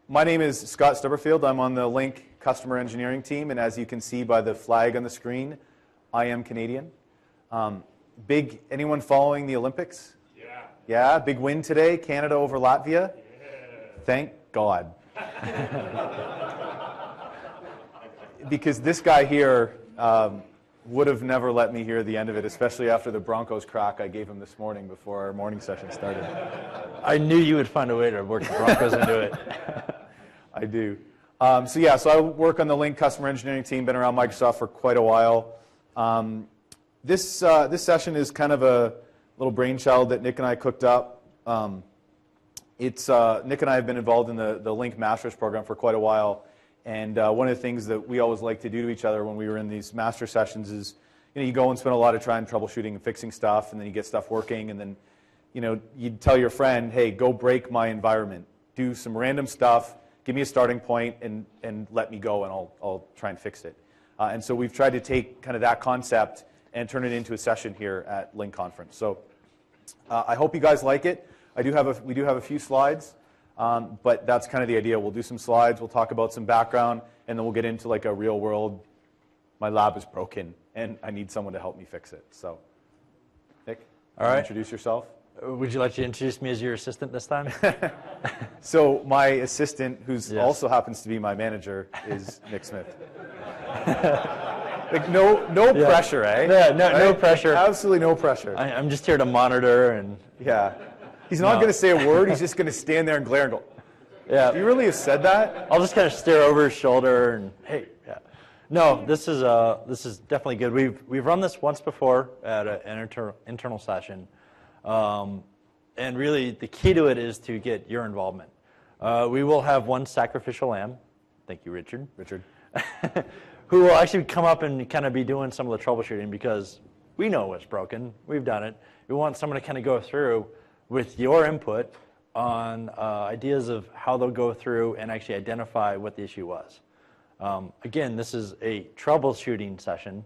My name is Scott Stubberfield. I'm on the Lync customer engineering team, and as you can see by the flag on the screen, I am Canadian. Anyone following the Olympics? Yeah. Yeah, big win today, Canada over Latvia. Yeah. Thank God. Because this guy here would have never let me hear the end of it, especially after the Broncos crack I gave him this morning before our morning session started. I knew you would find a way to work the Broncos into it. I do. So I work on the Lync customer engineering team, been around Microsoft for quite a while. This session is kind of a little brainchild that Nick and I cooked up. Nick and I have been involved in the Lync Masters program for quite a while. And one of the things that we always like to do to each other when we were in these master sessions is, you go and spend a lot of time troubleshooting and fixing stuff, and then you get stuff working, and then, you'd tell your friend, hey, go break my environment. Do some random stuff, give me a starting point, and let me go, and I'll try and fix it. And so we've tried to take kind of that concept and turn it into a session here at Lync Conference. So I hope you guys like it. We do have a few slides. But that's kind of the idea. We'll do some slides, we'll talk about some background, and then we'll get into like a real world, my lab is broken, and I need someone to help me fix it. So, Nick, all right. Introduce yourself. Would you like to introduce me as your assistant this time? So my assistant, who's also happens to be my manager, is Nick Smith. Like no pressure, eh? Yeah, no pressure. Absolutely no pressure. I'm just here to monitor and... Yeah. He's not going to say a word. He's just going to stand there and glare and go, yeah. Do you really have said that? I'll just kind of stare over his shoulder and, hey, yeah. No, this is definitely good. We've run this once before at an internal session. And really, the key to it is to get your involvement. We will have one sacrificial lamb. Thank you, Richard. Who will actually come up and kind of be doing some of the troubleshooting because we know what's broken. We've done it. We want someone to kind of go through with your input on ideas of how they'll go through and actually identify what the issue was. Again, this is a troubleshooting session,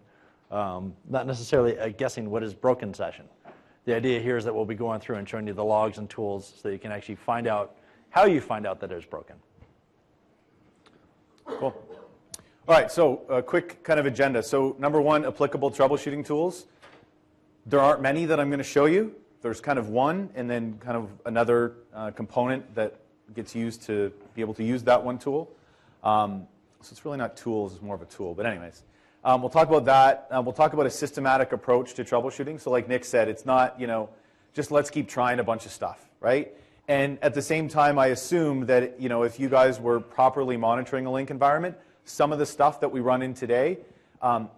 not necessarily a guessing what is broken session. The idea here is that we'll be going through and showing you the logs and tools so you can actually find out how you find out that it's broken. Cool. All right, so a quick kind of agenda. So number one, applicable troubleshooting tools. There aren't many that I'm going to show you. There's kind of one and then kind of another component that gets used to be able to use that one tool. So it's really not tools, it's more of a tool. But anyways, we'll talk about that. We'll talk about a systematic approach to troubleshooting. So like Nick said, it's not, just let's keep trying a bunch of stuff, right? And at the same time, I assume that, if you guys were properly monitoring a Lync environment, some of the stuff that we run in today,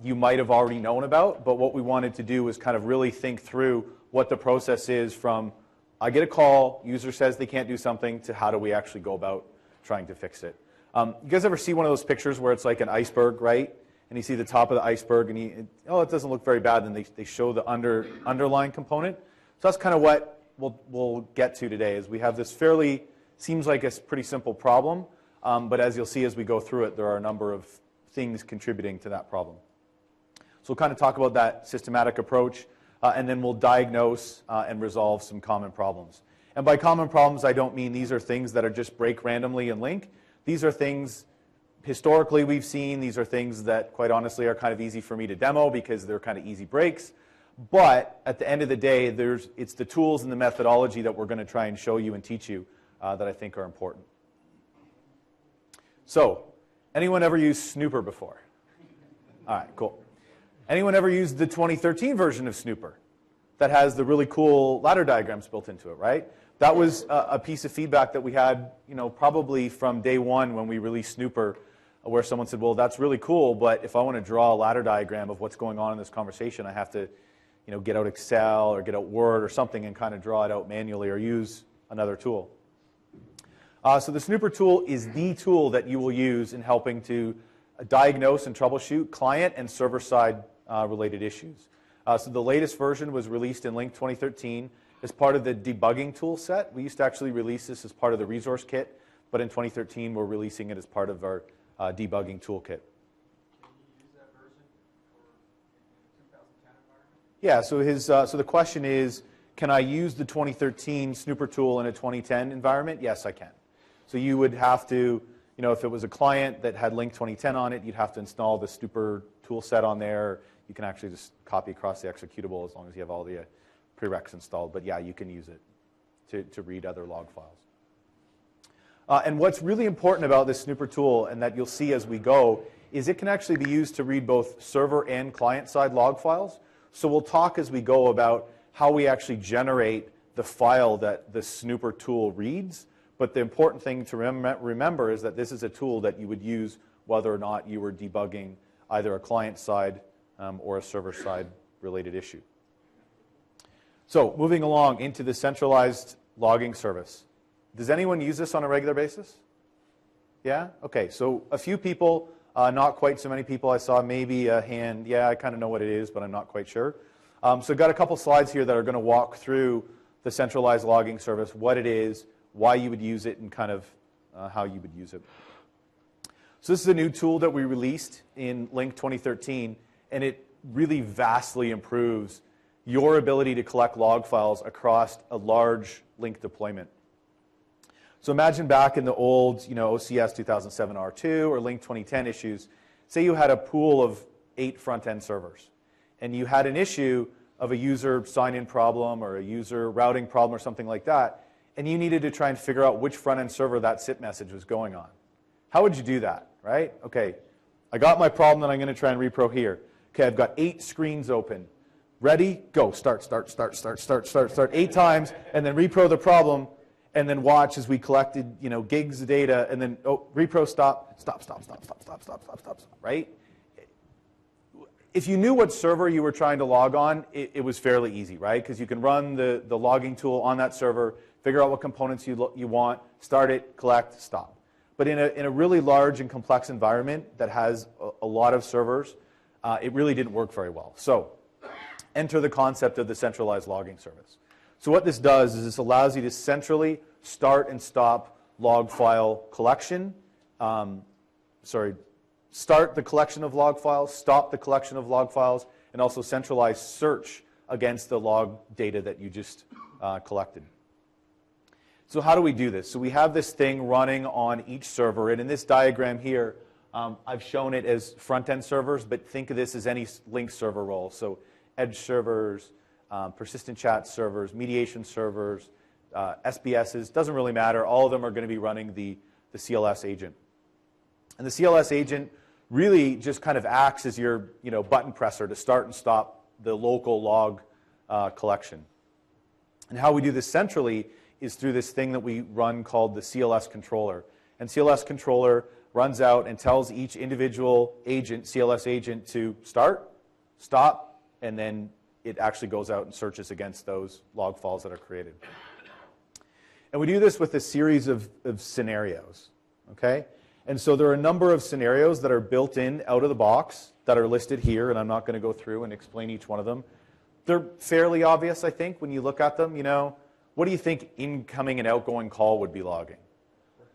you might have already known about. But what we wanted to do was kind of really think through what the process is from I get a call, user says they can't do something, to how do we actually go about trying to fix it. You guys ever see one of those pictures where it's like an iceberg, right? And you see the top of the iceberg and it doesn't look very bad, and they show the underlying component. So that's kind of what we'll get to today is we have this seems like a pretty simple problem, but as you'll see as we go through it, there are a number of things contributing to that problem. So we'll kind of talk about that systematic approach. And then we'll diagnose and resolve some common problems. And by common problems, I don't mean these are things that are just break randomly in Lync. These are things historically we've seen. These are things that, quite honestly, are kind of easy for me to demo because they're kind of easy breaks. But at the end of the day, it's the tools and the methodology that we're going to try and show you and teach you that I think are important. So, anyone ever used Snooper before? All right, cool. Anyone ever used the 2013 version of Snooper that has the really cool ladder diagrams built into it, right? That was a piece of feedback that we had, probably from day one when we released Snooper, where someone said, well, that's really cool, but if I want to draw a ladder diagram of what's going on in this conversation, I have to, get out Excel or get out Word or something and kind of draw it out manually or use another tool. So the Snooper tool is the tool that you will use in helping to diagnose and troubleshoot client and server-side related issues. So the latest version was released in Lync 2013 as part of the debugging tool set. We used to actually release this as part of the resource kit, but in 2013 we're releasing it as part of our debugging toolkit. Can you use that version for 2010 environment? Yeah, so the question is, can I use the 2013 Snooper tool in a 2010 environment? Yes, I can. So you would have to, if it was a client that had Lync 2010 on it, you'd have to install the Snooper tool set on there. You can actually just copy across the executable as long as you have all the prereqs installed. But yeah, you can use it to read other log files. And what's really important about this Snooper tool, and that you'll see as we go, is it can actually be used to read both server and client-side log files. So we'll talk as we go about how we actually generate the file that the Snooper tool reads. But the important thing to remember is that this is a tool that you would use whether or not you were debugging either a client-side or a server-side related issue. So moving along into the centralized logging service. Does anyone use this on a regular basis? Yeah? Okay, so a few people, not quite so many people. I saw maybe a hand. Yeah, I kind of know what it is, but I'm not quite sure. So I've got a couple slides here that are going to walk through the centralized logging service, what it is, why you would use it, and kind of how you would use it. So this is a new tool that we released in Lync 2013, and it really vastly improves your ability to collect log files across a large Lync deployment. So imagine back in the old, OCS 2007 R2 or Lync 2010 issues, say you had a pool of 8 front-end servers, and you had an issue of a user sign-in problem or a user routing problem or something like that, and you needed to try and figure out which front-end server that SIP message was going on. How would you do that, right? Okay, I got my problem that I'm going to try and repro here. Okay, I've got 8 screens open. Ready? Go. Start 8 times, and then repro the problem, and then watch as we collected, gigs of data, and then, repro, stop, right? If you knew what server you were trying to log on, it was fairly easy, right? Because you can run the logging tool on that server, figure out what components you want, start it, collect, stop. But in a really large and complex environment that has a lot of servers, it really didn't work very well. So enter the concept of the centralized logging service. So what this does is this allows you to centrally start and stop log file collection. Start the collection of log files, stop the collection of log files, and also centralize search against the log data that you just collected. So how do we do this? So we have this thing running on each server, and in this diagram here, I've shown it as front-end servers, but think of this as any Lync server role. So edge servers, persistent chat servers, mediation servers, SBSs, doesn't really matter. All of them are going to be running the CLS agent. And the CLS agent really just kind of acts as your button presser to start and stop the local log collection. And how we do this centrally is through this thing that we run called the CLS controller. And CLS controller runs out and tells each individual agent, CLS agent, to start, stop, and then it actually goes out and searches against those log files that are created. And we do this with a series of scenarios, okay? And so there are a number of scenarios that are built in out of the box that are listed here, and I'm not going to go through and explain each one of them. They're fairly obvious, I think, when you look at them. What do you think incoming and outgoing call would be logging?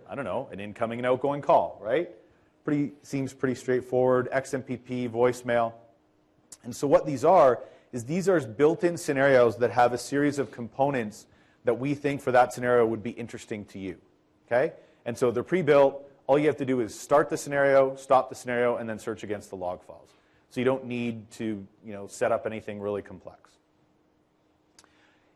I don't know, an incoming and outgoing call, right? Seems pretty straightforward. XMPP, voicemail. And so what these are is these are built-in scenarios that have a series of components that we think for that scenario would be interesting to you, okay? And so they're pre-built. All you have to do is start the scenario, stop the scenario, and then search against the log files. So you don't need to set up anything really complex.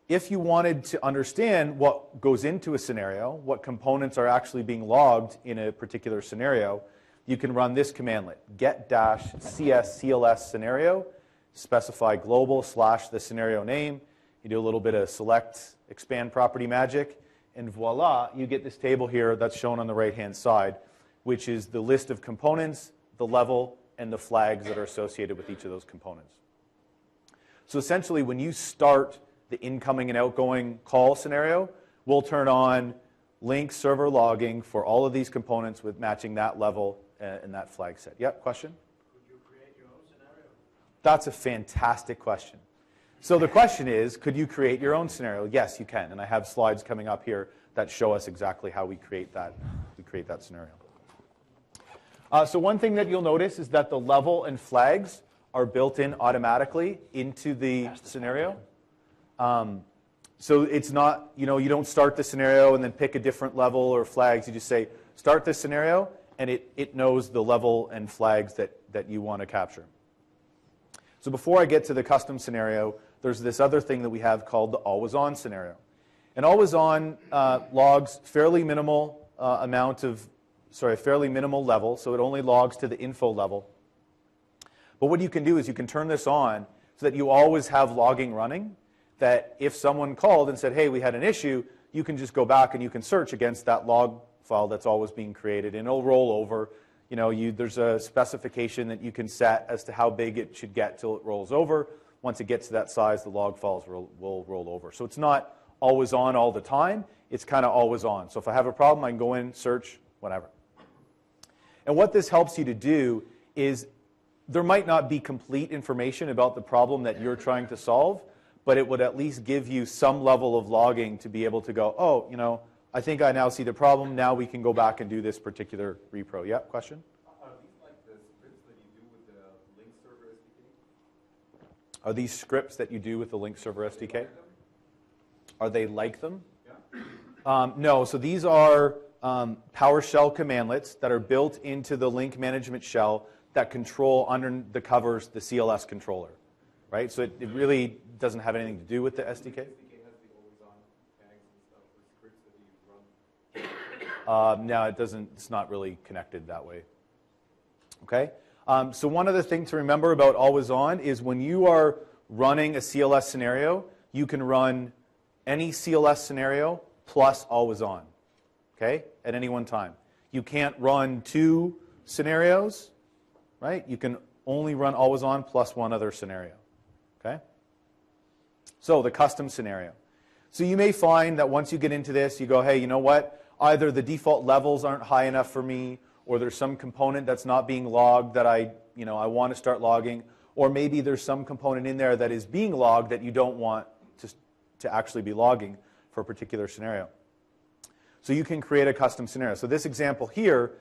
If you wanted to understand what goes into a scenario, what components are actually being logged in a particular scenario, you can run this commandlet, get-cs-cls scenario, specify global / the scenario name. You do a little bit of select, expand property magic, and voila, you get this table here that's shown on the right-hand side, which is the list of components, the level, and the flags that are associated with each of those components. So essentially, when you start the incoming and outgoing call scenario, we'll turn on Lync server logging for all of these components with matching that level and that flag set. Yep, question? Could you create your own scenario? That's a fantastic question. So the question is, could you create your own scenario? Yes, you can. And I have slides coming up here that show us exactly how we create that scenario. So one thing that you'll notice is that the level and flags are built in automatically into the scenario. So it's not, you don't start the scenario and then pick a different level or flags. You just say, start this scenario, and it knows the level and flags that you want to capture. So before I get to the custom scenario, there's this other thing that we have called the always-on scenario. And always-on logs fairly minimal fairly minimal level, so it only logs to the info level. But what you can do is you can turn this on so that you always have logging running, that if someone called and said, hey, we had an issue, you can just go back and you can search against that log file that's always being created, and it'll roll over. There's a specification that you can set as to how big it should get till it rolls over. Once it gets to that size, the log files will roll over. So it's not always on all the time. It's kind of always on. So if I have a problem, I can go in, search, whatever. And what this helps you to do is there might not be complete information about the problem that you're trying to solve, but it would at least give you some level of logging to be able to go, oh, I think I now see the problem. Now we can go back and do this particular repro. Yeah, question? Are these like the scripts that you do with the Lync server SDK? Are these scripts that you do with the Lync server SDK? Are they like them? Yeah. No, so these are PowerShell commandlets that are built into the Lync management shell that control under the covers the CLS controller, right? So it really doesn't have anything to do with the SDK. The SDK has the always-on tags and stuff, the scripts that you run. No, it doesn't. It's not really connected that way. Okay. So one other thing to remember about always on is when you are running a CLS scenario, you can run any CLS scenario plus always on. Okay, at any one time. You can't run two scenarios, right? You can only run always on plus one other scenario. Okay. So the custom scenario. So you may find that once you get into this, you go, hey, you know what? Either the default levels aren't high enough for me, or there's some component that's not being logged that I want to start logging, or maybe there's some component in there that is being logged that you don't want to actually be logging for a particular scenario. So you can create a custom scenario. So this example here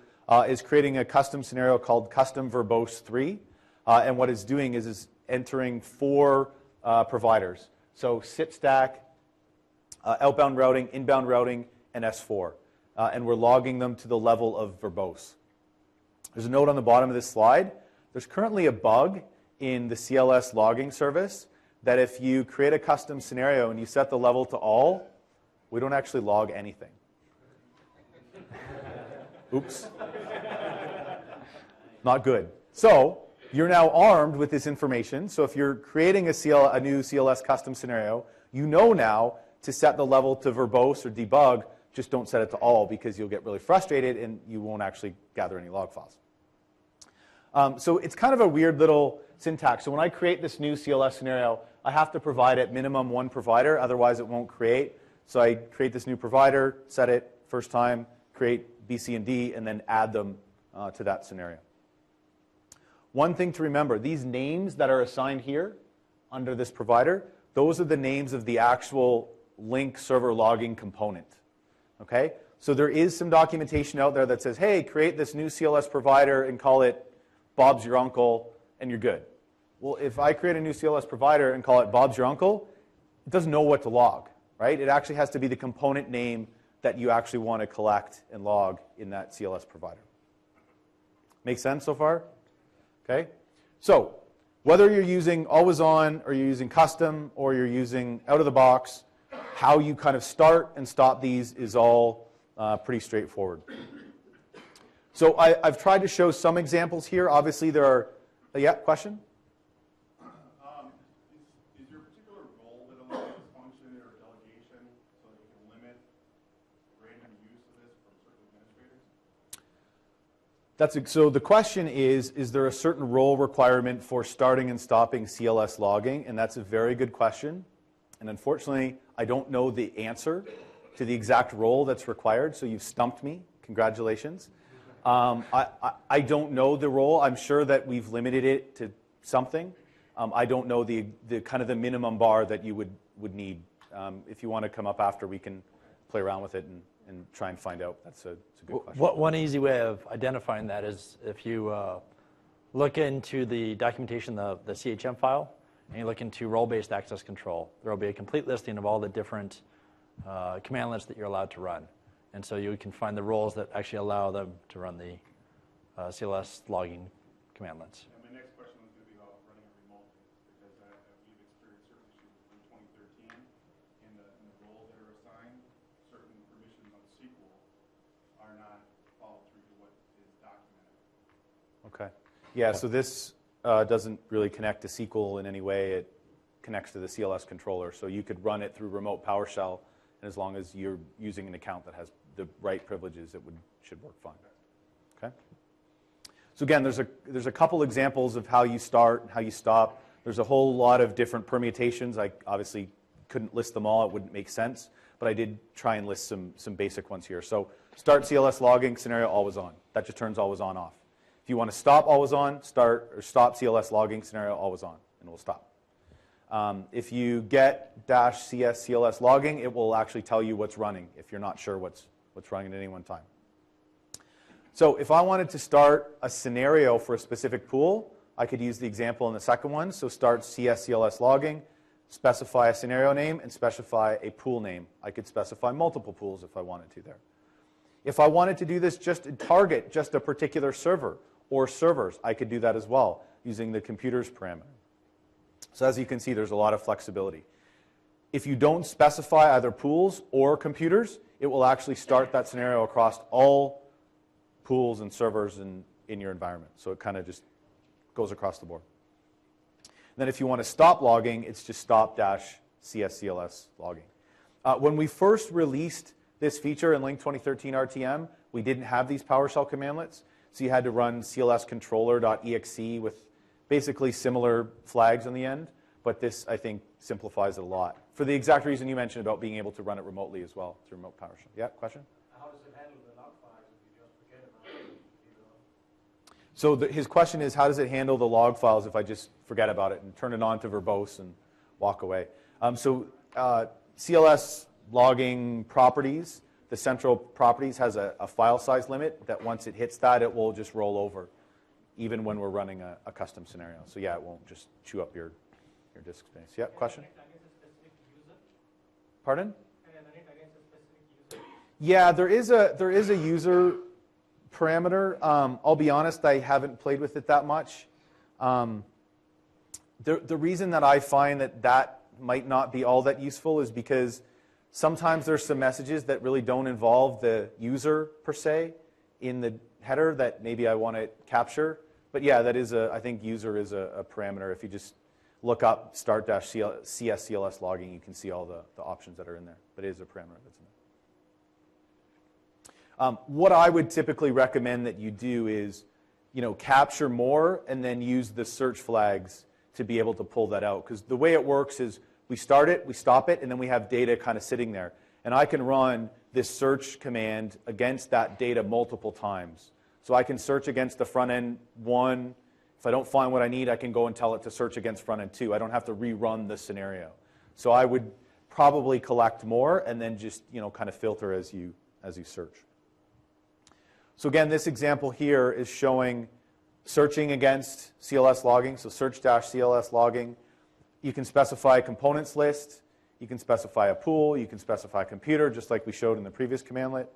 is creating a custom scenario called custom verbose 3. And what it's doing is entering 4 providers. So SIP stack, outbound routing, inbound routing, and S4. And we're logging them to the level of verbose. There's a note on the bottom of this slide. There's currently a bug in the CLS logging service that if you create a custom scenario and you set the level to all, we don't actually log anything. Oops. Not good. So you're now armed with this information. So if you're creating a new CLS custom scenario, you know now to set the level to verbose or debug. Just don't set it to all because you'll get really frustrated and you won't actually gather any log files. So it's kind of a weird little syntax. So when I create this new CLS scenario, I have to provide at minimum 1 provider, otherwise it won't create. So I create this new provider, set it first time, create B, C, and D, and then add them to that scenario. One thing to remember, these names that are assigned here under this provider, those are the names of the actual Lync server logging component. Okay? So there is some documentation out there that says, hey, create this new CLS provider and call it Bob's Your Uncle, and you're good. Well, if I create a new CLS provider and call it Bob's Your Uncle, it doesn't know what to log, right? It actually has to be the component name that you actually want to collect and log in that CLS provider. Make sense so far? Okay? So whether you're using always on or you're using custom or you're using out of the box, how you kind of start and stop these is all pretty straightforward. So I've tried to show some examples here. Obviously there are, yeah, question? Is your particular role that allows this function or delegation so that you can limit random use of this from certain administrators? So the question is there a certain role requirement for starting and stopping CLS logging? And that's a very good question. And unfortunately, I don't know the answer to the exact role that's required, so you've stumped me. Congratulations. I don't know the role. I'm sure that we've limited it to something. I don't know the kind of the minimum bar that you would need. If you want to come up after, we can play around with it and try and find out. It's a good question. One easy way of identifying that is if you look into the documentation, the CHM file, and you look into role-based access control, there will be a complete listing of all the different commandlets that you're allowed to run. And so you can find the roles that actually allow them to run the CLS logging commandlets. And my next question was going to be about running it remotely, because we've experienced certain issues in 2013 in the roles that are assigned. Certain permissions on SQL are not followed through to what is documented. Okay. Yeah, so this doesn't really connect to SQL in any way. It connects to the CLS controller. So you could run it through remote PowerShell, and as long as you're using an account that has the right privileges, it should work fine. Okay. So again, there's a couple examples of how you start and how you stop. There's a whole lot of different permutations. I obviously couldn't list them all. It wouldn't make sense. But I did try and list some basic ones here. So start CLS logging, scenario always on. That just turns always on off. If you want to stop always on, start stop CLS logging, scenario always on, and it will stop. If you get -CS CLS logging, it will actually tell you what's running if you're not sure what's running at any one time. So if I wanted to start a scenario for a specific pool, I could use the example in the second one. So start CS CLS logging, specify a scenario name, and specify a pool name. I could specify multiple pools if I wanted to there. If I wanted to do this just to target just a particular server or servers, I could do that as well using the computers parameter. So as you can see, there's a lot of flexibility. If you don't specify either pools or computers, it will actually start that scenario across all pools and servers in your environment. So it kind of just goes across the board. Then if you want to stop logging, it's just stop-CSCLS logging. When we first released this feature in Lync 2013 RTM, we didn't have these PowerShell commandlets. So you had to run clscontroller.exe with basically similar flags on the end. But this, I think, simplifies it a lot. For the exact reason you mentioned about being able to run it remotely as well through remote PowerShell. Yeah, question? How does it handle the log files if you just forget about it? So his question is, how does it handle the log files if I just forget about it and turn it on to verbose and walk away? CLS logging properties, the central properties has a file size limit that once it hits that, it will just roll over, even when we're running a custom scenario. So yeah, it won't just chew up your disk space. Yeah, question? Pardon? Yeah, there is a user parameter. I'll be honest, I haven't played with it that much. The reason that I find that might not be all that useful is because sometimes there's some messages that really don't involve the user per se in the header that maybe I want to capture. But yeah, that is I think user is a parameter. If you just look up start-CSCLS logging, you can see all the options that are in there. But it is a parameter that's in there. What I would typically recommend that you do is, capture more and then use the search flags to be able to pull that out. Because the way it works is we start it, we stop it, and then we have data kind of sitting there. And I can run this search command against that data multiple times. So I can search against the front end 1. If I don't find what I need, I can go and tell it to search against front end 2. I don't have to rerun the scenario. So I would probably collect more and then just kind of filter as you search. So again, this example here is showing searching against CLS logging. So search-CLS logging. You can specify a components list. You can specify a pool. You can specify a computer, just like we showed in the previous commandlet.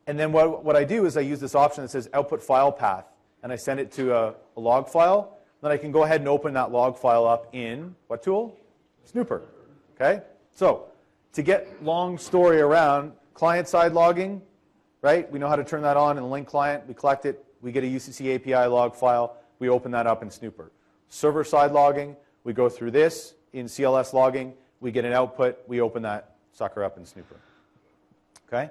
And then what I do is I use this option that says output file path. And I send it to a log file. Then I can go ahead and open that log file up in what tool? Snooper. Okay? So to get long story around, client-side logging, right? We know how to turn that on in the Lync client. We collect it. We get a UCC API log file. We open that up in Snooper. Server-side logging, we go through this in CLS logging. We get an output. We open that sucker up in Snooper. Okay?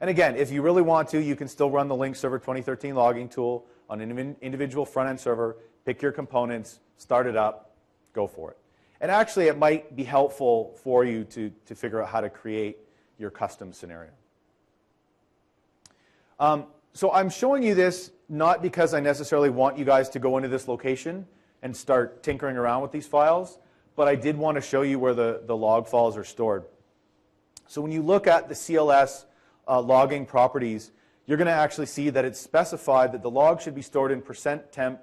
And again, if you really want to, you can still run the Lync Server 2013 logging tool on an individual front-end server, pick your components, start it up, go for it. And actually, it might be helpful for you to figure out how to create your custom scenario. So I'm showing you this not because I necessarily want you guys to go into this location and start tinkering around with these files, but I did want to show you where the log files are stored. So when you look at the CLS logging properties, you're going to actually see that it's specified that the log should be stored in %temp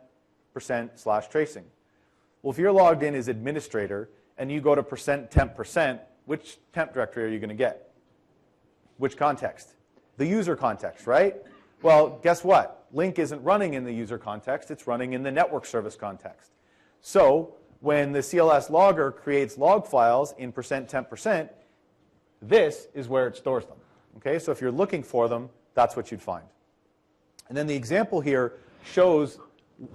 %/tracing. Well, if you're logged in as administrator and you go to %temp%, which temp directory are you going to get? Which context? The user context, right? Well, guess what? Lync isn't running in the user context. It's running in the network service context. So when the CLS logger creates log files in %temp%, this is where it stores them. Okay, so if you're looking for them, that's what you'd find. And then the example here shows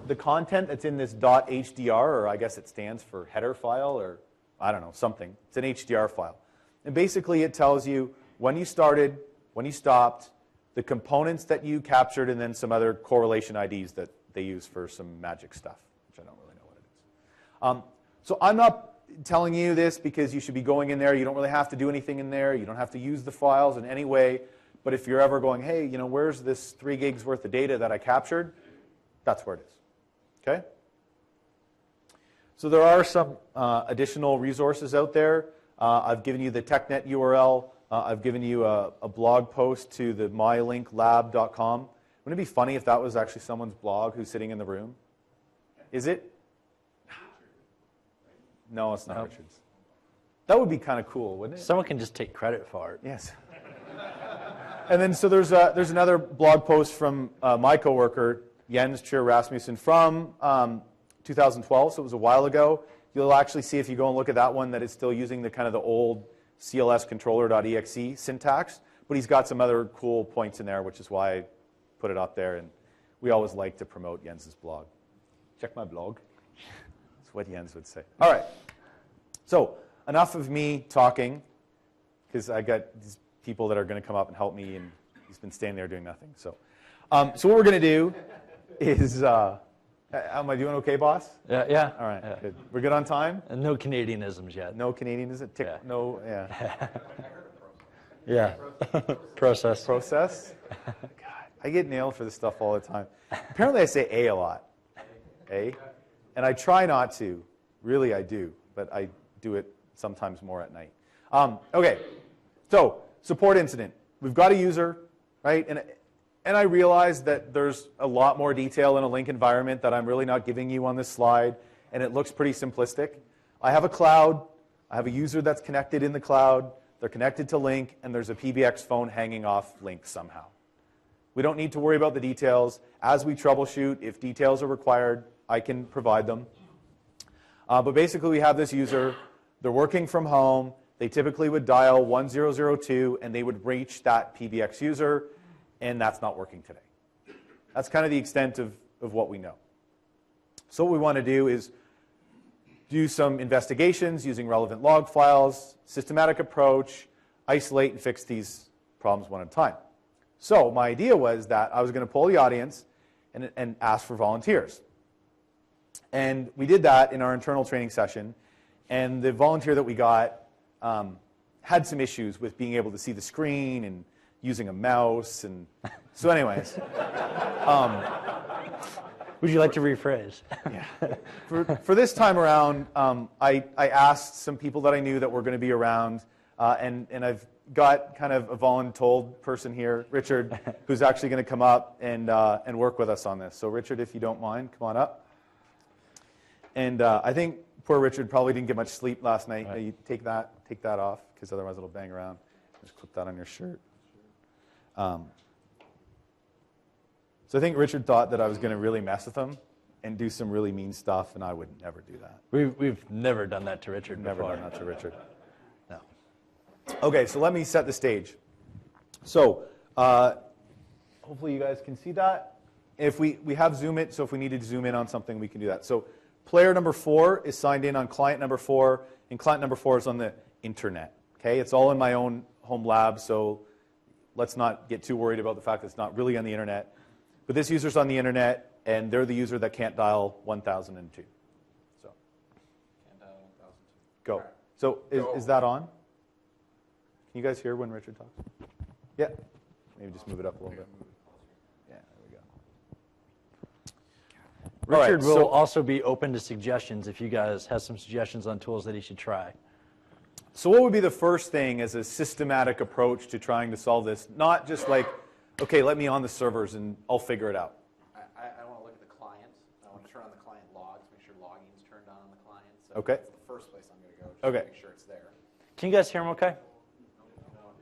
the content that's in this .hdr, or I guess it stands for header file, or I don't know, something. It's an HDR file. And basically it tells you when you started, when you stopped, the components that you captured, and then some other correlation IDs that they use for some magic stuff, which I don't really know what it is. So I'm not telling you this because you should be going in there. You don't really have to do anything in there. You don't have to use the files in any way. But if you're ever going, hey, you know, where's this 3 gigs worth of data that I captured? That's where it is. Okay? So there are some additional resources out there. I've given you the TechNet URL. I've given you a blog post to the mylinklab.com. Wouldn't it be funny if that was actually someone's blog who's sitting in the room? Is it? No, it's not Richard's. That would be kind of cool, wouldn't it? Someone can just take credit for it. Yes. And then so there's another blog post from my coworker, Jens Trier Rasmussen, from 2012, so it was a while ago. You'll actually see if you go and look at that one that it's still using the kind of the old CLS controller.exe syntax, but he's got some other cool points in there, which is why I put it up there, and we always like to promote Jens's blog. Check my blog. That's what Jens would say. All right. So enough of me talking, because I got these people that are going to come up and help me, and he's been standing there doing nothing. So what we're going to do is, am I doing okay, boss? Yeah. All right, Yeah. good. We're good on time? And no Canadianisms yet. No Canadianism? Yeah. No, yeah. Yeah. Process. Process? God, I get nailed for this stuff all the time. Apparently I say A lot. A? And I try not to. Really, I do. But I do it sometimes more at night. Okay. So, support incident. We've got a user, right? And I realize that there's a lot more detail in a Lync environment that I'm really not giving you on this slide, and it looks pretty simplistic. I have a cloud. I have a user that's connected in the cloud. They're connected to Lync, and there's a PBX phone hanging off Lync somehow. We don't need to worry about the details. As we troubleshoot, if details are required, I can provide them. But basically, we have this user. They're working from home. They typically would dial 1002, and they would reach that PBX user, and that's not working today. That's kind of the extent of what we know. So what we want to do is do some investigations using relevant log files, systematic approach, isolate and fix these problems one at a time. So my idea was that I was going to poll the audience and ask for volunteers. And we did that in our internal training session, and the volunteer that we got had some issues with being able to see the screen and using a mouse, and so anyways. Would you like to rephrase? Yeah. For this time around, I asked some people that I knew that were going to be around, and I've got kind of a voluntold person here, Richard, who's actually going to come up and work with us on this. So Richard, if you don't mind, come on up. And I think poor Richard probably didn't get much sleep last night. Right. You take that off, because otherwise it'll bang around. Just clip that on your shirt. So I think Richard thought that I was going to really mess with him and do some really mean stuff, and I would never do that. We've never done that to Richard Never before. done that to Richard. No. Okay, so let me set the stage. So hopefully you guys can see that. If we have Zoom it, so if we needed to zoom in on something, we can do that. So player number 4 is signed in on client number 4, and client number 4 is on the internet. Okay, it's all in my own home lab, so let's not get too worried about the fact that it's not really on the internet. But this user's on the internet, and they're the user that can't dial 1002. So Can't dial 1002. go. So is that on? Can you guys hear when Richard talks? Yeah. Maybe just move it up a little bit. Yeah, there we go. Richard All right, will also be open to suggestions if you guys have some suggestions on tools that he should try. So what would be the first thing as a systematic approach to trying to solve this? Not just like, okay, let me on the servers and I'll figure it out. I want to look at the client. I want to turn on the client logs, make sure logging's turned on the Okay. That's the first place I'm going to go, just Okay. to make sure it's there. Can you guys hear him okay?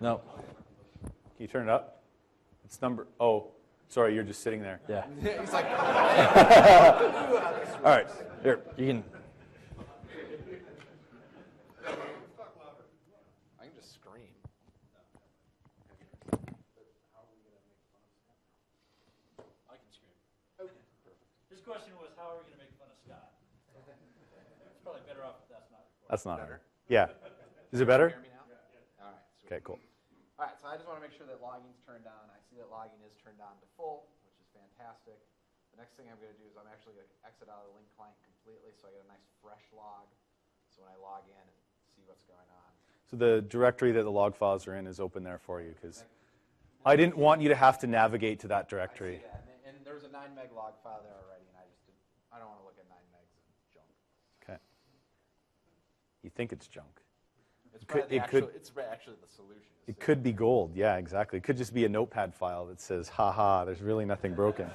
No. Can you turn it up? It's number. Oh, sorry, you're just sitting there. Yeah. He's like, All right. Here, you can. I can just scream. I can scream. His question was, how are we going to make fun of Scott? It's probably better off if that's not recorded. That's not her. Yeah. Is it better? Hear me now? All right. Sweet. Okay, cool. All right, so I just want to make sure that logging's turned on. I see that logging is turned on to full, which is fantastic. The next thing I'm going to do is I'm actually going to exit out of the Lync client completely so I get a nice fresh log. So when I log in and see what's going on. So the directory that the log files are in is open there for you because I didn't want you to have to navigate to that directory. I see that. And there was a 9 meg log file there already, and I don't want to look at 9 megs of junk. Okay. You think it's junk. It's actually the solution. It could be gold. Yeah, exactly. It could just be a notepad file that says, "Ha, there's really nothing broken."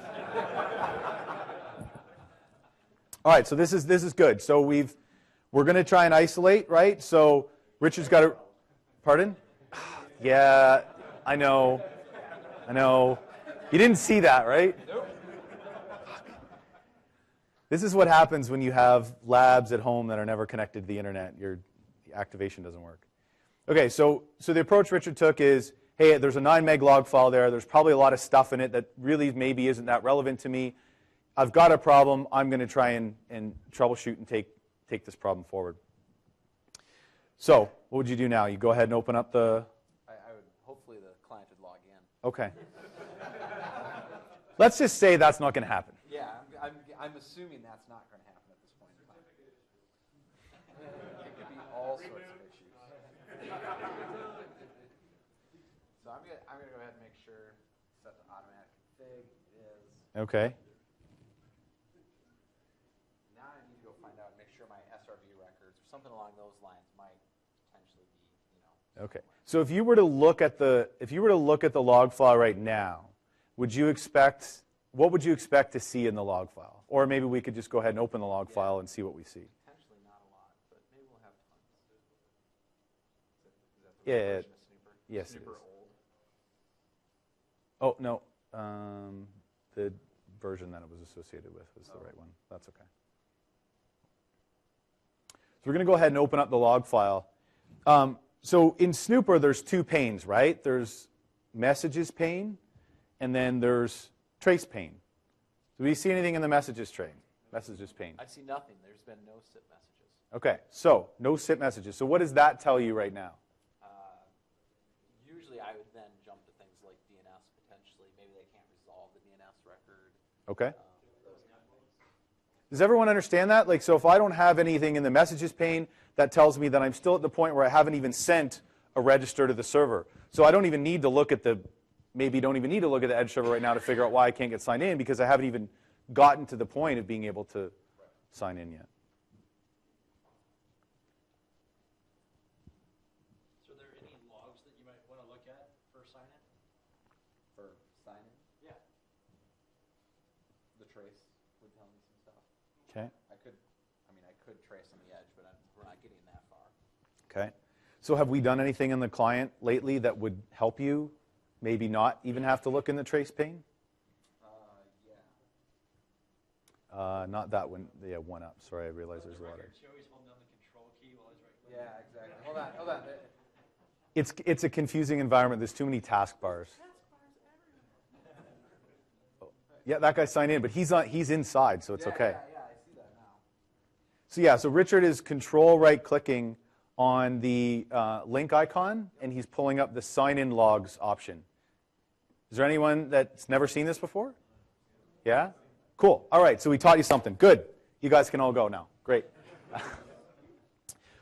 All right, so this is good. So we're going to try and isolate, right? So Richard's got a pardon? Yeah, I know. You didn't see that, right? Nope. This is what happens when you have labs at home that are never connected to the internet. Your activation doesn't work. Okay, so the approach Richard took is, hey, there's a 9 meg log file there. There's probably a lot of stuff in it that really maybe isn't that relevant to me. I've got a problem. I'm going to try and troubleshoot and take this problem forward. So what would you do now? You go ahead and open up the... I would, hopefully the client would log in. Okay. Let's just say that's not going to happen. Yeah, I'm assuming that's not going to happen at this point in time. It could be all sorts of issues. So I'm gonna go ahead and make sure set to automatic config. It is. Okay. Now I need to go find out and make sure my SRV records or something along those lines might potentially be, Okay. So if you were to look at the log file right now, what would you expect to see in the log file? Or maybe we could just go ahead and open the log file and see what we see. potentially not a lot, but maybe we'll have fun. Is that the Yeah, right version of Snooper? yes, it Snooper is. old. Oh, no. The version that it was associated with was the right one. That's okay. So we're going to go ahead and open up the log file. So in Snooper, there's 2 panes, right? There's messages pane, and then there's trace pane. Do we see anything in the messages pane? Messages pane. I see nothing. There's been no SIP messages. Okay, so no SIP messages. So what does that tell you right now? Usually I would then jump to things like DNS potentially. Maybe they can't resolve the DNS record. Okay. Those kind of things. Does everyone understand that? Like, so if I don't have anything in the messages pane, that tells me that I'm still at the point where I haven't even sent a register to the server. So I don't even need to look at the edge server right now to figure out why I can't get signed in because I haven't even gotten to the point of being able to sign in yet. So are there any logs that you might want to look at for sign-in? For sign-in? Yeah. The trace would tell me some stuff. Okay. I could trace on the edge, but we're not getting that far. Okay. So have we done anything in the client lately that would help you maybe not even have to look in the trace pane? Yeah. Not that one. Yeah, one up. Sorry, I realize there's a lot of... You always hold down the control key while he's right. Yeah, exactly. Hold on. It's a confusing environment. There's too many taskbars. Oh, yeah, that guy signed in, but he's inside, so it's okay. Yeah, I see that now. So yeah, so Richard is control right clicking on the Lync icon, and he's pulling up the sign-in logs option. Is there anyone that's never seen this before? Yeah? Cool. All right, so we taught you something. Good. You guys can all go now. Great.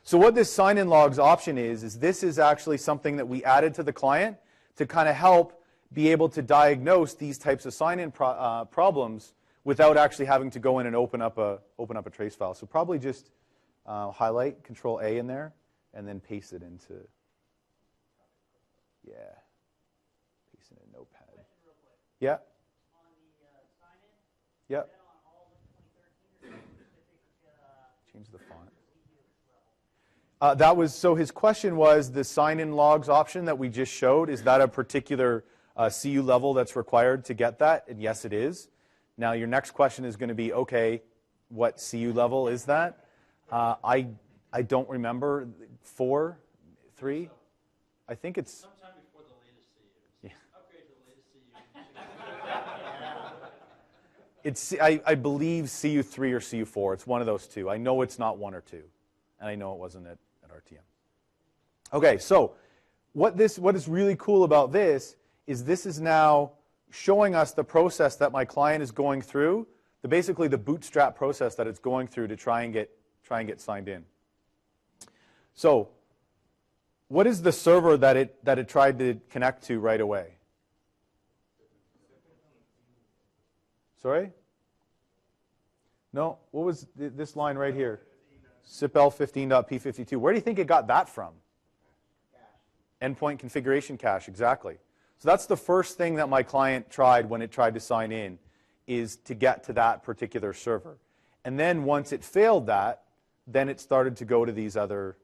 So what this sign-in logs option is this is actually something that we added to the client to kind of help be able to diagnose these types of sign-in problems without actually having to go in and open up a trace file. So probably just highlight Control A in there and then paste it into, paste it in Notepad. Real quick. Yeah, On the sign-in, yeah. is that on all the 2013 or specific Change the font. you So his question was the sign-in logs option that we just showed, is that a particular CU level that's required to get that? And yes, it is. Now your next question is going to be, okay, what CU level is that? I don't remember. 4, 3? I think it's... Sometime before the latest CU. Yeah. Upgrade to the latest CU. I believe CU3 or CU4. It's one of those two. I know it's not 1 or 2. And I know it wasn't at RTM. Okay, so what is really cool about this is now showing us the process that my client is going through, basically the bootstrap process that it's going through to try and get signed in. So what is the server that it tried to connect to right away? Sorry? No, what was this line right here? SIPL15.p52. Where do you think it got that from? Endpoint configuration cache, exactly. So that's the first thing that my client tried when it tried to sign in, is to get to that particular server. And then once it failed that, then it started to go to these other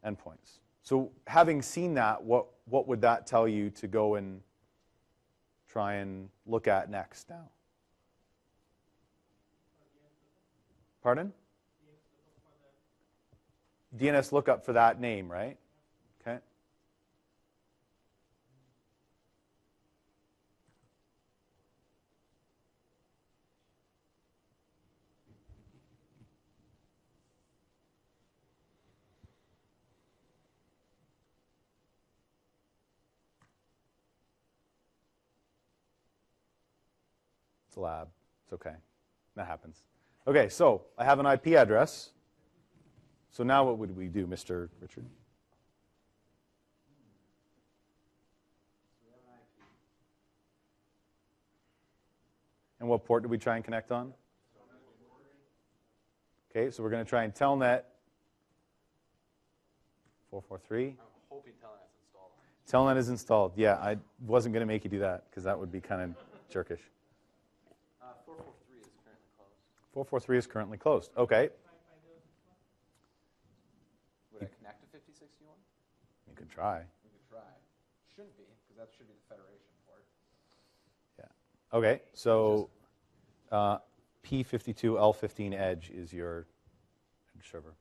endpoints. So having seen that, what would that tell you to go and try and look at next now? Pardon? DNS lookup for that name, right? Okay. It's a lab. It's okay. That happens. Okay, so I have an IP address. So now what would we do, Mr. Richard? And what port did we try and connect on? Okay, so we're going to try and telnet 443. I'm hoping Telnet's installed. Telnet is installed. Yeah, I wasn't going to make you do that because that would be kind of jerkish. 443 is currently closed. 443 is currently closed. Okay. Would I connect to 5061? You can try. We could try. Shouldn't be, because that should be the Federation port. Yeah. Okay, so P52L15 Edge is your Edge server.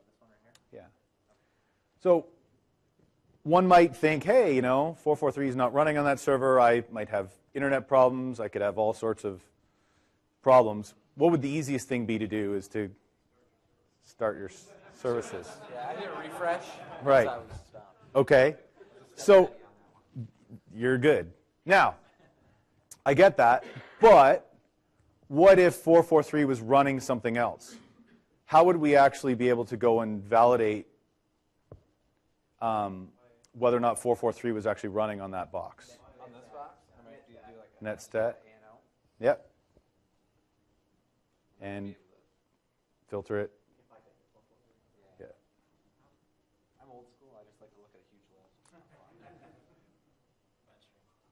This one right here? Yeah. So one might think, hey, 443 is not running on that server. I might have internet problems. I could have all sorts of problems. What would the easiest thing be to do is to start your services? Yeah, I did a refresh. Right. So I was stopped. Okay. So you're good. Now, I get that, but what if 443 was running something else? How would we actually be able to go and validate whether or not 443 was actually running on that box? On this box, I might do like a Netstat. ANO. Yep. And filter it. Yeah. I'm old school. I just like to look at a huge list.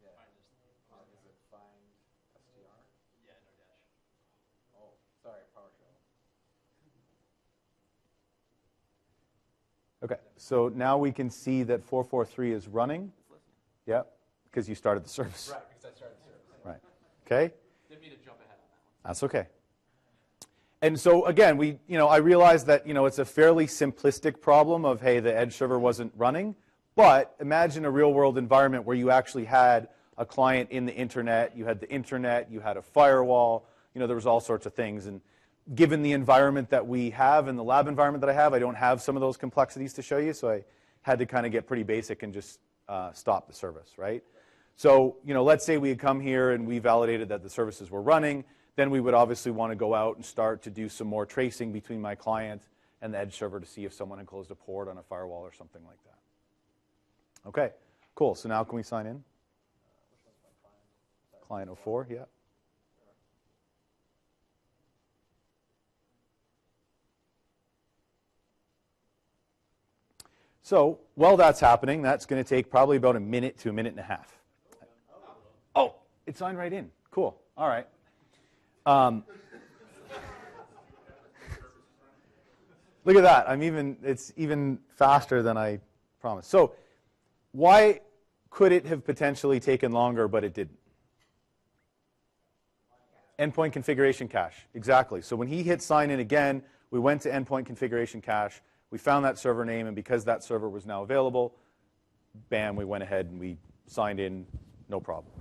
Yeah. Is it find str? Yeah, no dash. Oh, sorry, PowerShell. Okay. So now we can see that 443 is running. It's listening. Yep. Because you started the service. Right, because I started the service. Right. Okay. Didn't mean to jump ahead on that one. That's okay. And so again, I realize that it's a fairly simplistic problem of, hey, the Edge server wasn't running, but imagine a real-world environment where you actually had a client in the internet, you had a firewall, there was all sorts of things. And given the environment that we have and the lab environment that I have, I don't have some of those complexities to show you, so I had to kind of get pretty basic and just stop the service, right? So, let's say we had come here and we validated that the services were running. Then we would obviously want to go out and start to do some more tracing between my client and the Edge server to see if someone had closed a port on a firewall or something like that. Okay, cool. So now can we sign in? Client 04, yeah. So while that's happening, that's going to take probably about a minute to a minute and a half. Oh, it signed right in. Cool. All right. Look at that. It's even faster than I promised. So why could it have potentially taken longer, but it didn't? Endpoint configuration cache. Exactly. So when he hit sign in again, we went to endpoint configuration cache. We found that server name, and because that server was now available, bam, we went ahead and we signed in, no problem.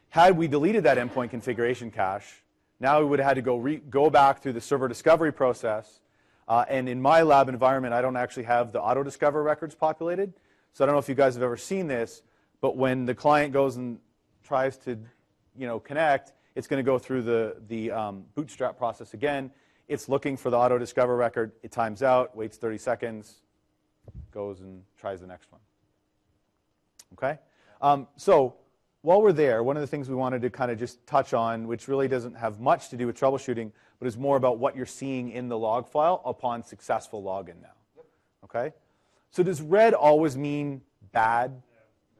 Had we deleted that endpoint configuration cache, now we would have had to go back through the server discovery process. And in my lab environment, I don't actually have the auto-discover records populated. So I don't know if you guys have ever seen this, but when the client goes and tries to connect, it's going to go through the bootstrap process again. It's looking for the auto-discover record. It times out, waits 30 seconds, goes and tries the next one. Okay? So while we're there, one of the things we wanted to kind of just touch on, which really doesn't have much to do with troubleshooting, but is more about what you're seeing in the log file upon successful login now. Okay? So does red always mean bad?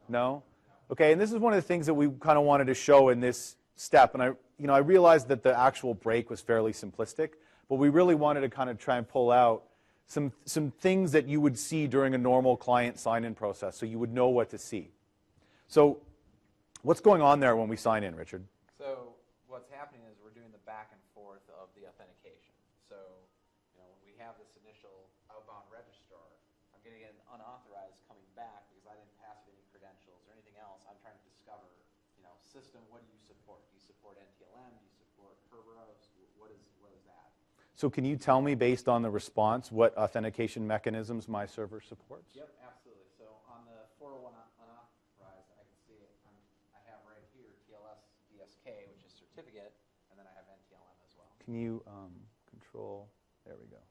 No? Okay, and this is one of the things that we kind of wanted to show in this step. And I realized that the actual break was fairly simplistic, but we really wanted to kind of try and pull out some things that you would see during a normal client sign-in process, so you would know what to see. So what's going on there when we sign in, Richard? So what's happening is we're doing the back and forth of the authentication. So when we have this initial outbound registrar, I'm getting an unauthorized coming back because I didn't pass any credentials or anything else. I'm trying to discover, system, what do you support? Do you support NTLM? Do you support Kerberos? What is that? So can you tell me, based on the response, what authentication mechanisms my server supports? Yep, absolutely. So on the 401 unauthorized, I can see it. I have right here TLS DSK, which is certificate, and then I have NTLM as well. Can you control? There we go.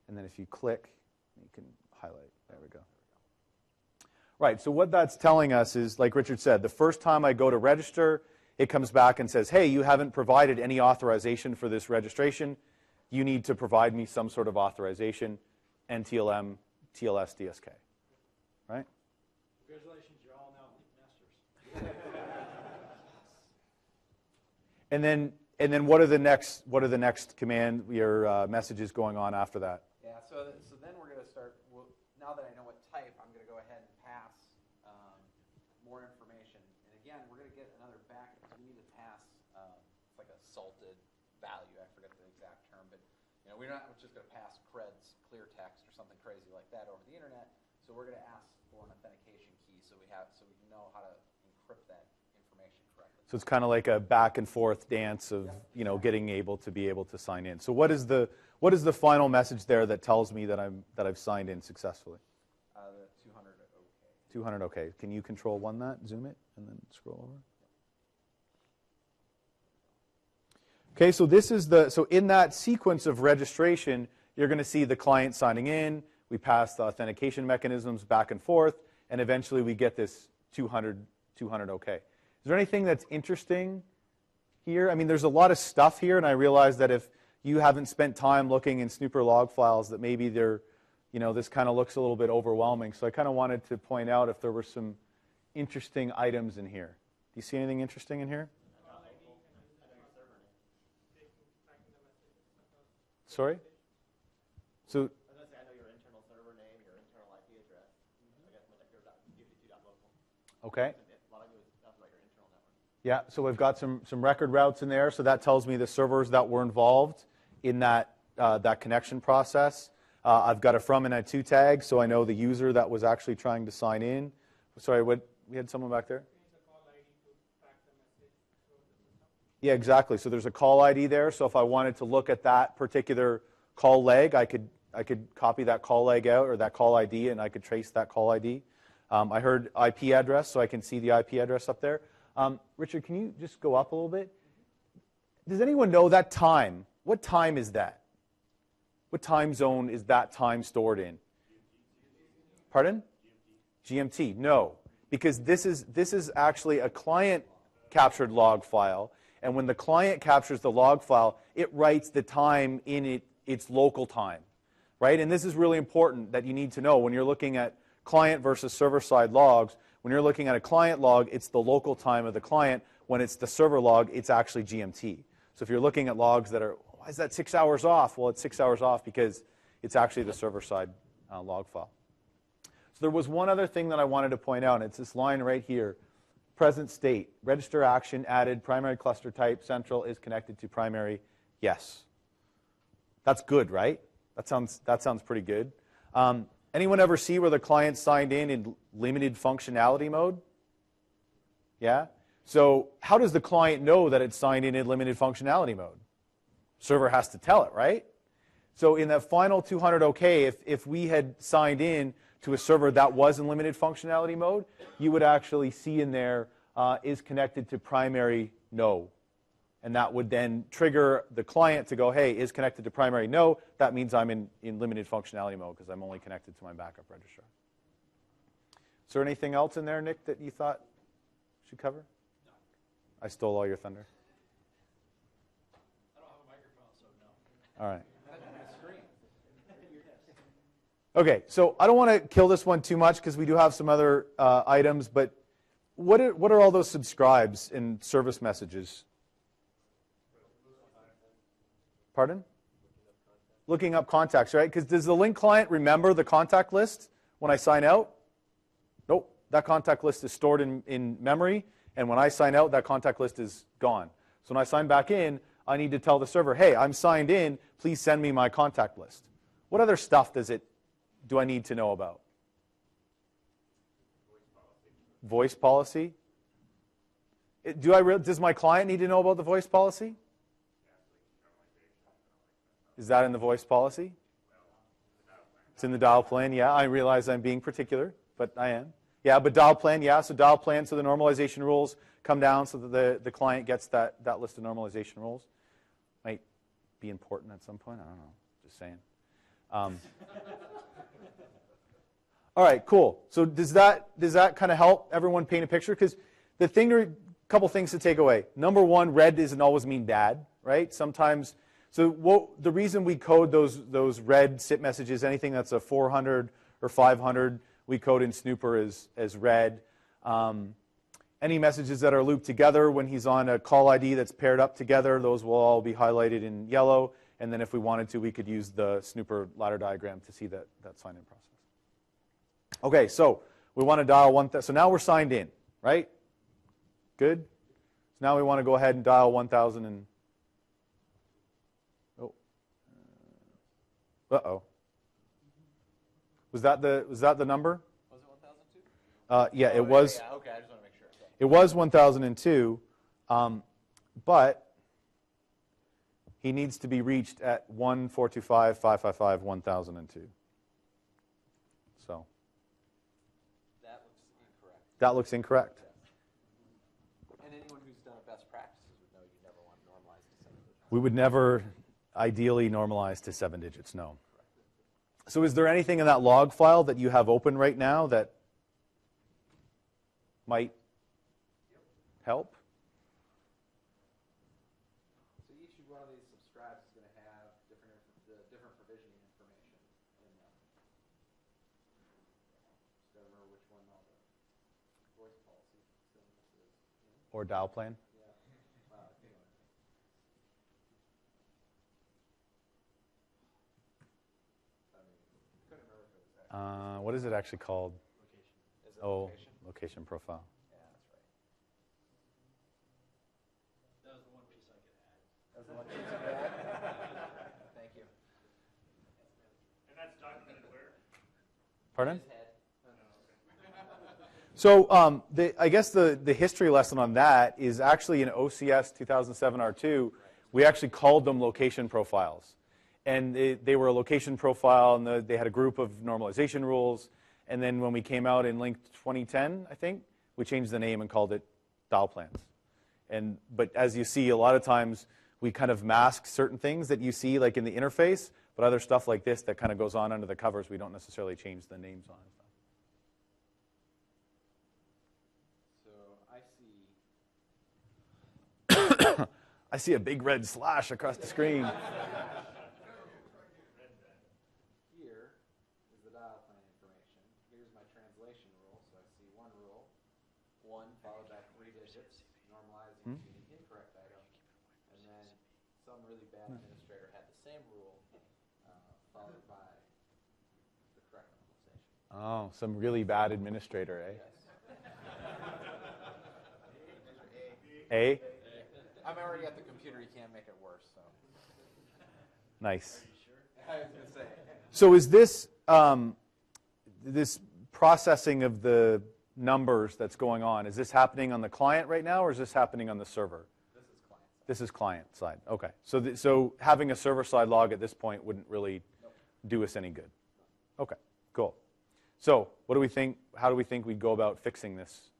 And then if you click, you can highlight. There we go. Right, so what that's telling us is, like Richard said, the first time I go to register, it comes back and says, hey, you haven't provided any authorization for this registration. You need to provide me some sort of authorization, NTLM, TLS, DSK. Right? Congratulations, you're all now Lync masters. And then what are the next command or messages going on after that? Yeah, so then we're going to start, now that I know what type, I'm going to go ahead and pass more information. And again, we're going to get another back, because we need to pass, it's like a salted value, I forget the exact term, but we're not just going to pass creds, clear text, or something crazy like that over the internet. So we're going to ask for an authentication key so we can know how to encrypt that information correctly. So it's kind of like a back and forth dance of getting able to sign in. So what is the final message there that tells me that I've signed in successfully? The 200 OK. 200 OK. Can you control one that? Zoom it and then scroll over. Okay, so so in that sequence of registration, you're going to see the client signing in. We pass the authentication mechanisms back and forth, and eventually we get this 200 OK. Is there anything that's interesting here? I mean, there's a lot of stuff here, and I realize that if you haven't spent time looking in snooper log files, that maybe this kind of looks a little bit overwhelming. So I kind of wanted to point out if there were some interesting items in here. Do you see anything interesting in here? Sorry? So, I was going to say, I know your internal server name, your internal IP address. I guess your UV2.local. okay. A lot of it stuff like your internal network. Yeah, so we've got some record routes in there. So that tells me the servers that were involved in that connection process. I've got a from and a to tag, so I know the user that was actually trying to sign in. Sorry, we had someone back there? Yeah, exactly. So there's a call ID there. So if I wanted to look at that particular call leg, I could copy that call leg out or that call ID, and I could trace that call ID. I heard IP address, so I can see the IP address up there. Richard, can you just go up a little bit? Does anyone know that time? What time is that? What time zone is that time stored in? Pardon? GMT. No, because this is actually a client captured log file. And when the client captures the log file, it writes the time in its local time, right? And this is really important that you need to know when you're looking at client versus server-side logs. When you're looking at a client log, it's the local time of the client. When it's the server log, it's actually GMT. So if you're looking at logs that are, why is that 6 hours off? Well, it's 6 hours off because It's actually the server-side log file. So there was one other thing that I wanted to point out, and it's this line right here. Present state, register action added, primary cluster type, central is connected to primary, yes. That's good, right? That sounds pretty good. Anyone ever see where the client signed in limited functionality mode? Yeah? So how does the client know that it's signed in limited functionality mode? Server has to tell it, right? So in that final 200 OK, if we had signed in to a server that was in limited functionality mode, you would actually see in there is connected to primary no. And that would then trigger the client to go, hey, is connected to primary no. That means I'm in limited functionality mode because I'm only connected to my backup registrar. Is there anything else in there, Nick, that you thought should cover? No. I stole all your thunder. I don't have a microphone, so no. All right. Okay, so I don't want to kill this one too much because we do have some other items, but what are all those subscribes in service messages? Pardon? Looking up contacts, right? Because does the Lync client remember the contact list when I sign out? Nope. That contact list is stored in memory, and when I sign out, that contact list is gone. So when I sign back in, I need to tell the server, hey, I'm signed in. Please send me my contact list. What other stuff do I need to know about? Voice policy? Does my client need to know about the voice policy? Is that in the voice policy? It's in the dial plan, yeah. I realize I'm being particular, but I am. Yeah, but dial plan, yeah. So dial plan, so the normalization rules come down so that the client gets that list of normalization rules. Might be important at some point. I don't know. Just saying. All right, cool. So does that kind of help everyone paint a picture? Because couple things to take away. Number one, red doesn't always mean bad, right? Sometimes, so the reason we code those red SIP messages, anything that's a 400 or 500, we code in Snooper as red. Any messages that are looped together when he's on a call ID that's paired up together, those will all be highlighted in yellow. And then if we wanted to, we could use the Snooper ladder diagram to see that sign-in process. Okay, so we want to dial 1,000. So now we're signed in, right? Good. So now we want to go ahead and dial 1,000 and. Oh. Uh-oh. Was that the number? Was it 1,002? Yeah, it was. Yeah, okay, I just want to make sure. Okay. It was 1,002, but he needs to be reached at 1-425-555-1002. So. That looks incorrect. And anyone who's done a best practices would know you never want to normalize to 7 digits. We would never ideally normalize to 7 digits, no. So is there anything in that log file that you have open right now that might help? So each one of these subscribes is going to have different provisioning information in them. Just got to remember which one all the voice policy this is. Or dial plan? Yeah. Anyway. Couldn't remember if it was actually. What is it actually called? Location. Is it location? Location profile. Yeah, that's right. That was the one piece I could add. That's the one you said that? Thank you. And that's documented where? Pardon? His head. So I guess the history lesson on that is actually in OCS 2007 R2, we actually called them location profiles. And they were a location profile, and they had a group of normalization rules. And then when we came out in Lync 2010, I think, we changed the name and called it dial plans. But as you see, a lot of times we kind of mask certain things that you see like in the interface, but other stuff like this that kind of goes on under the covers, we don't necessarily change the names on. I see a big red slash across the screen. Here is the dial plan information. Here's my translation rule. So I see one rule, 1 followed by 3 digits, normalizing to the incorrect item. And then some really bad administrator had the same rule, followed by Oh, some really bad administrator, eh? A? I'm already at the computer. You can't make it worse. So. Nice. I was gonna say. So is this this processing of the numbers that's going on, is this happening on the client right now, or is this happening on the server? This is client side. This is client side. Okay. So so having a server side log at this point wouldn't really do us any good. Okay. Cool. So what do we think? How do we think we'd go about fixing this?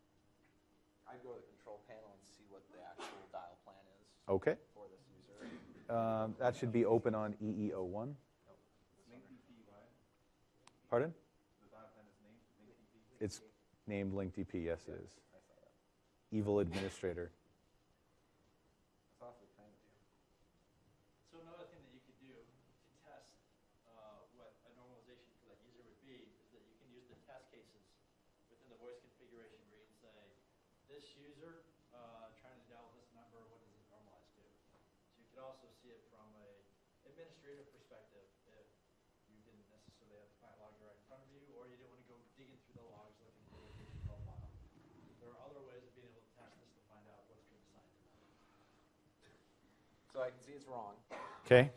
I'd go to the control panel and see what the actual dial plan is Okay. for this user. That should be open on EE01. Pardon? It's named LincDP. Yes, it is. Evil administrator. That's awfully kind of you. So another thing that you could do to test what a normalization for that user would be is that you can use the test cases within the voice configuration where you can say, this user trying to dial this number, what does it normalize to? So you could also see it from a administrative perspective if you didn't necessarily have the client log right in front of you, or you didn't want to go digging through the logs looking for the location profile. There are other ways of being able to test this to find out what's being assigned to them. So I can see it's wrong. Okay.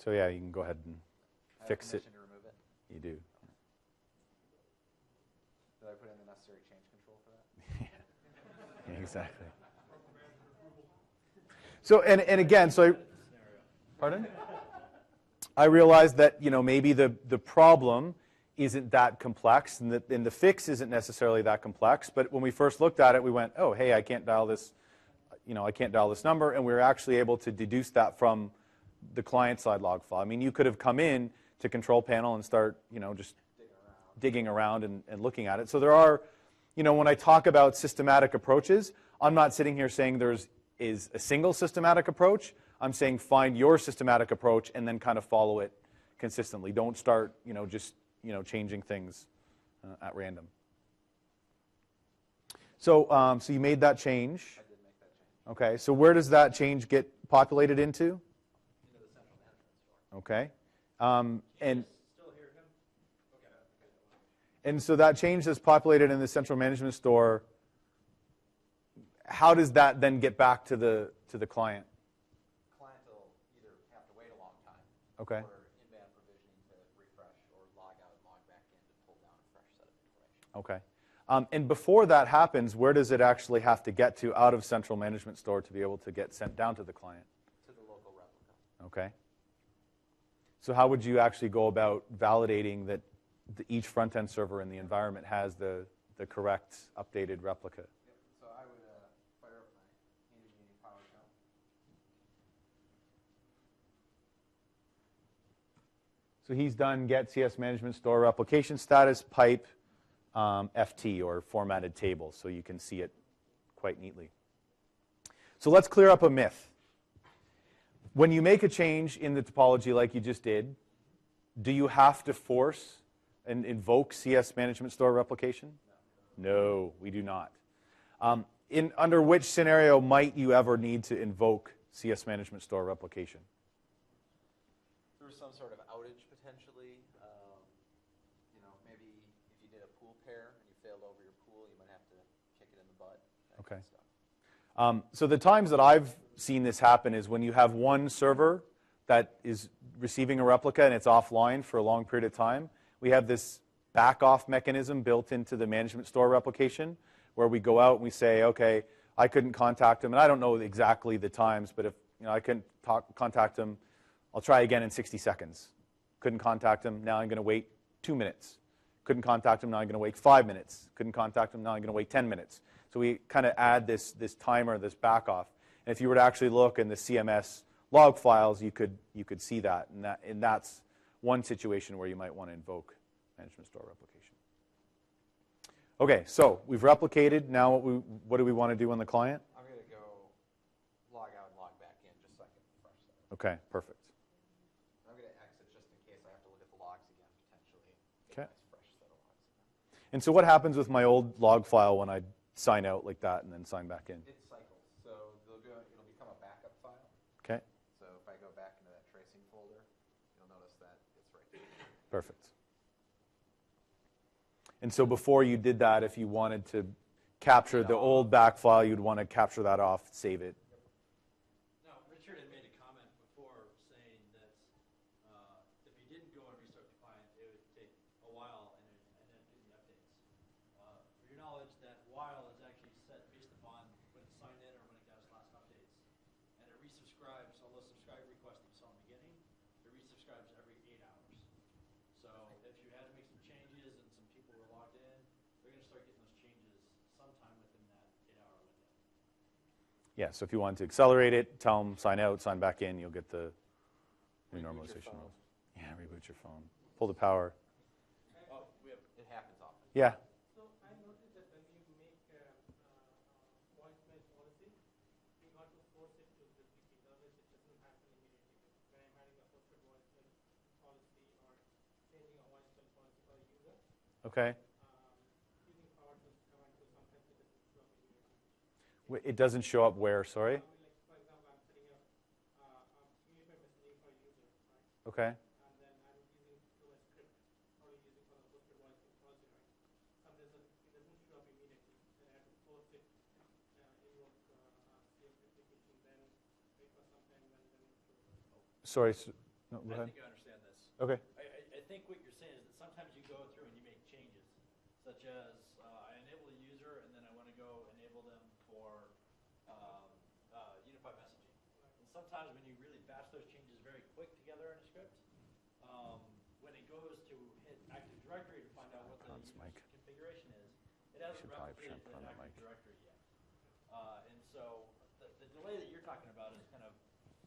So yeah, you can go ahead and I have fix it. permission to remove it. You do. Did I put in the necessary change control for that? Exactly. So and again, so pardon? I realized that maybe the problem isn't that complex, and the fix isn't necessarily that complex. But when we first looked at it, we went, oh, hey, I can't dial this. I can't dial this number, and we were actually able to deduce that from the client-side log file. I mean, you could have come in to control panel and start, just digging around and looking at it. So there are, when I talk about systematic approaches, I'm not sitting here saying is a single systematic approach. I'm saying find your systematic approach and then kind of follow it consistently. Don't start, just, changing things at random. So, so you made that change. I did make that change. Okay. So where does that change get populated into? Into the central management store. Okay. And Still hear him? Okay. and so that change that's populated in the central management store, how does that then get back to the client? Client will either have to wait a long time. Okay. Or inbound provisioning to refresh or log out and log back in to pull down a fresh set of information. Okay. And before that happens, where does it actually have to get to out of central management store to be able to get sent down to the client? To the local replica. Okay. So how would you actually go about validating that each front-end server in the environment has the correct updated replica? Yep. So I would fire up my handy PowerShell. So he's done get CS management store replication status pipe FT or formatted table, so you can see it quite neatly. So let's clear up a myth. When you make a change in the topology like you just did, do you have to force and invoke CS management store replication? No, we do not. Under which scenario might you ever need to invoke CS management store replication? Through some sort of outage potentially. Maybe if you did a pool pair and you failed over your pool, you might have to kick it in the butt. That Okay. kind of stuff. So the times that I've seen this happen is when you have one server that is receiving a replica and it's offline for a long period of time. We have this back-off mechanism built into the management store replication where we go out and we say, okay, I couldn't contact him, and I don't know exactly the times, but if I couldn't contact him, I'll try again in 60 seconds. Couldn't contact him, now I'm going to wait 2 minutes. Couldn't contact him, now I'm going to wait 5 minutes. Couldn't contact him, now I'm going to wait 10 minutes. So we kind of add this timer, this back-off. And if you were to actually look in the CMS log files, you could see that. And that's one situation where you might want to invoke management store replication. Okay, so we've replicated. Now what do we want to do on the client? I'm going to go log out and log back in just so I can refresh that. Okay, perfect. I'm going to exit just in case I have to look at the logs again potentially. Okay. Get a nice fresh set of logs again. And so what happens with my old log file when I sign out like that and then sign back in? It cycles. So it'll become a backup file. Okay, So if I go back into that tracing folder, you'll notice that it's right there. perfect. And so before you did that, if you wanted to capture the old back file, you'd want to capture that off, save it. Now, Richard had made a comment before saying that if you didn't go and restart the client, it would take a while and then do the updates. For your knowledge, that while is actually set based upon when it signed in or when it got its last updates. And it resubscribes, all those subscribe requests that you saw in the beginning, it resubscribes every 8 hours. So if you had to make some changes and some people were logged in, they're going to start getting those changes sometime within that 8-hour window. Yeah, so if you want to accelerate it, tell them sign out, sign back in, you'll get the normalization rules. Yeah, reboot your phone. Pull the power. Oh, it happens often. Yeah. So I noticed that when you make voicemail policy, you got to force it to the repeat. Otherwise, it doesn't happen immediately. When I'm having a posted voicemail policy or changing a voicemail policy for a user, Okay. using power to command to sometimes it doesn't show up immediately. It doesn't show up where, sorry? Like, for example, I'm setting up communication messaging for a user, right? Okay. And then I'm using to a script or using for the posted voicemail policy, right? Sometimes it doesn't show up immediately. Then I have to force it, invoke CF application, then wait for some time, and then it shows up. Sorry. No, go I ahead. think I understand this. Okay. I think what you're saying is that sometimes you go through and you make changes, such as I enable a user and then I want to go enable them for unified messaging. And sometimes when you really batch those changes very quick together in a script, when it goes to hit Active Directory to find out what the user's configuration is, it hasn't replicated to that Active Directory yet. And so the delay that you're talking about is kind of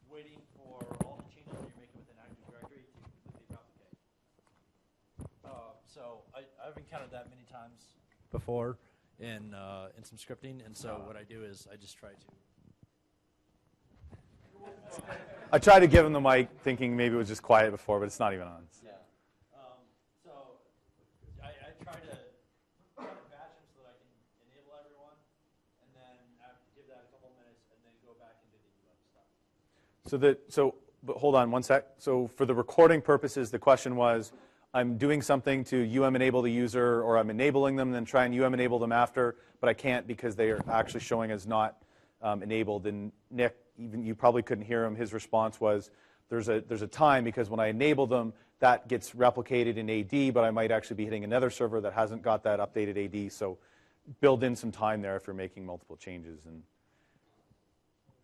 waiting for all the changes that you're making within Active Directory to completely replicate. So I've encountered that many times before in some scripting, and so what I do is I just try to. I tried to give him the mic thinking maybe it was just quiet before, but it's not even on. Yeah. So I try to batch them so that I can enable everyone, and then give that a couple minutes, and then go back and do the stuff. But hold on one sec. So for the recording purposes, the question was, I'm doing something to enable the user, or I'm enabling them, then try and enable them after, but I can't because they are actually showing as not enabled. And Nick, even you probably couldn't hear him. His response was, there's a time because when I enable them, that gets replicated in AD, but I might actually be hitting another server that hasn't got that updated AD. So build in some time there if you're making multiple changes, and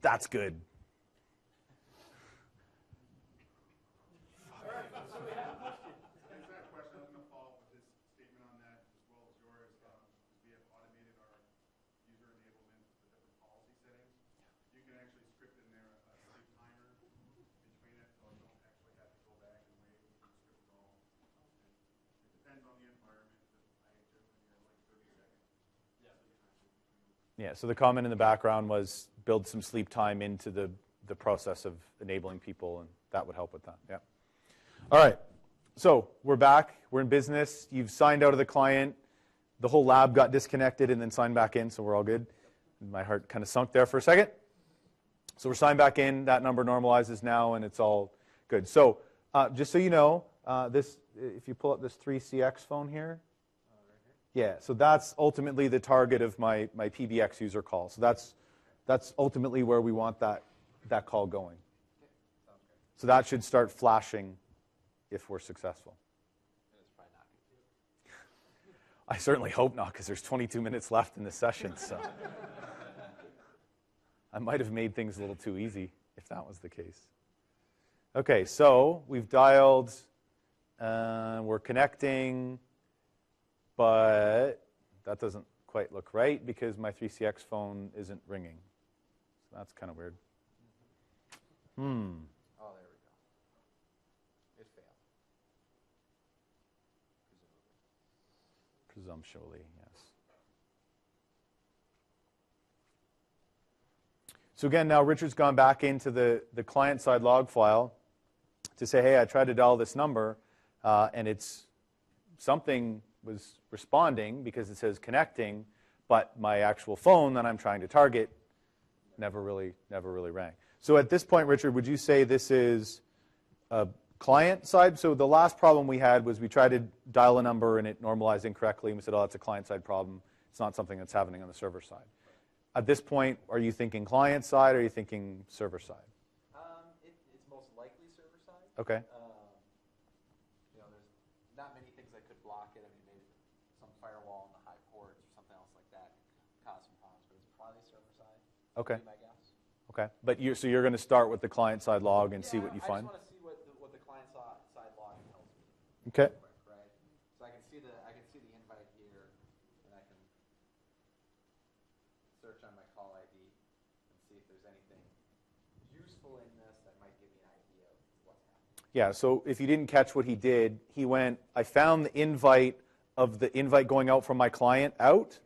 that's good. Yeah, so the comment in the background was build some sleep time into the process of enabling people, and that would help with that. Yeah. All right. So we're back. We're in business. You've signed out of the client. The whole lab got disconnected and then signed back in, so we're all good. My heart kind of sunk there for a second. So we're signed back in. That number normalizes now, and it's all good. So just so you know, this if you pull up this 3CX phone here, yeah, so that's ultimately the target of my PBX user call. So that's ultimately where we want that call going. So that should start flashing if we're successful. It's probably not going to. I certainly hope not, because there's 22 minutes left in the session. So I might have made things a little too easy if that was the case. Okay, so we've dialed, we're connecting, but that doesn't quite look right because my 3CX phone isn't ringing. So that's kind of weird. Oh, there we go. It failed. Presumptually, yes. So again, now Richard's gone back into the client-side log file to say, hey, I tried to dial this number, and it's something was responding because it says connecting, but my actual phone that I'm trying to target never really rang. So at this point, Richard, would you say this is a client side, so the last problem we had was we tried to dial a number and it normalized incorrectly, and we said, oh, that's a client side problem. It's not something that's happening on the server side. At this point, are you thinking client side or are you thinking server side? It's most likely server side. Okay. There's not many things that could block it. I mean, maybe some firewall in the high ports or something else like that could cause some problems, but it's probably server side. Okay. Would be my guess. Okay. But so you're going to start with the client side log and see what you find? I just want to see what the client side log tells me. Okay. Right. So I can see the invite here, and I can search on my call ID and see if there's anything useful in this that might give me an idea of what's happening. Yeah, so if you didn't catch what he did, he went, I found the invite going out from my client out,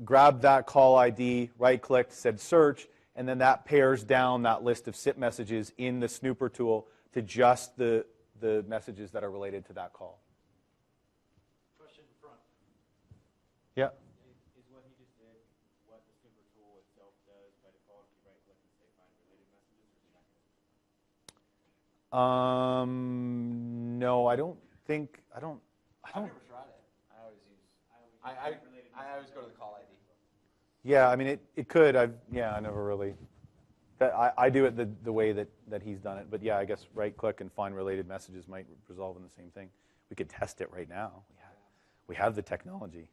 grabbed that call ID, right-clicked, said search, and then that pairs down that list of SIP messages in the snooper tool to just the messages that are related to that call. Question in front. Yeah. Is what he just did what the snooper tool itself does by default if you right click and say find related messages, or is he not going to? No, I don't think, I've never tried it. I always go to the call ID. yeah, I mean, it could. I never really, I do it the way that he's done it. But yeah, I guess right-click and find related messages might resolve in the same thing. We could test it right now. We have the technology.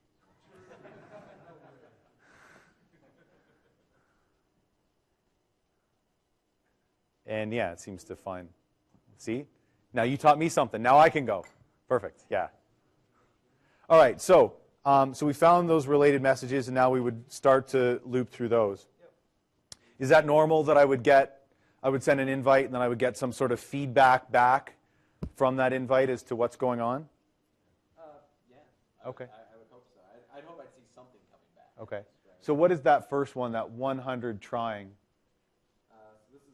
And yeah, it seems to find, see? Now you taught me something. Now I can go. Perfect, yeah. All right, so we found those related messages, and now we would start to loop through those. Yep. Is that normal that I would send an invite and then I would get some sort of feedback back from that invite as to what's going on? Yeah. Okay. I would hope so. I'd hope I'd see something coming back. Okay. So what is that first one, that 100 trying? So this is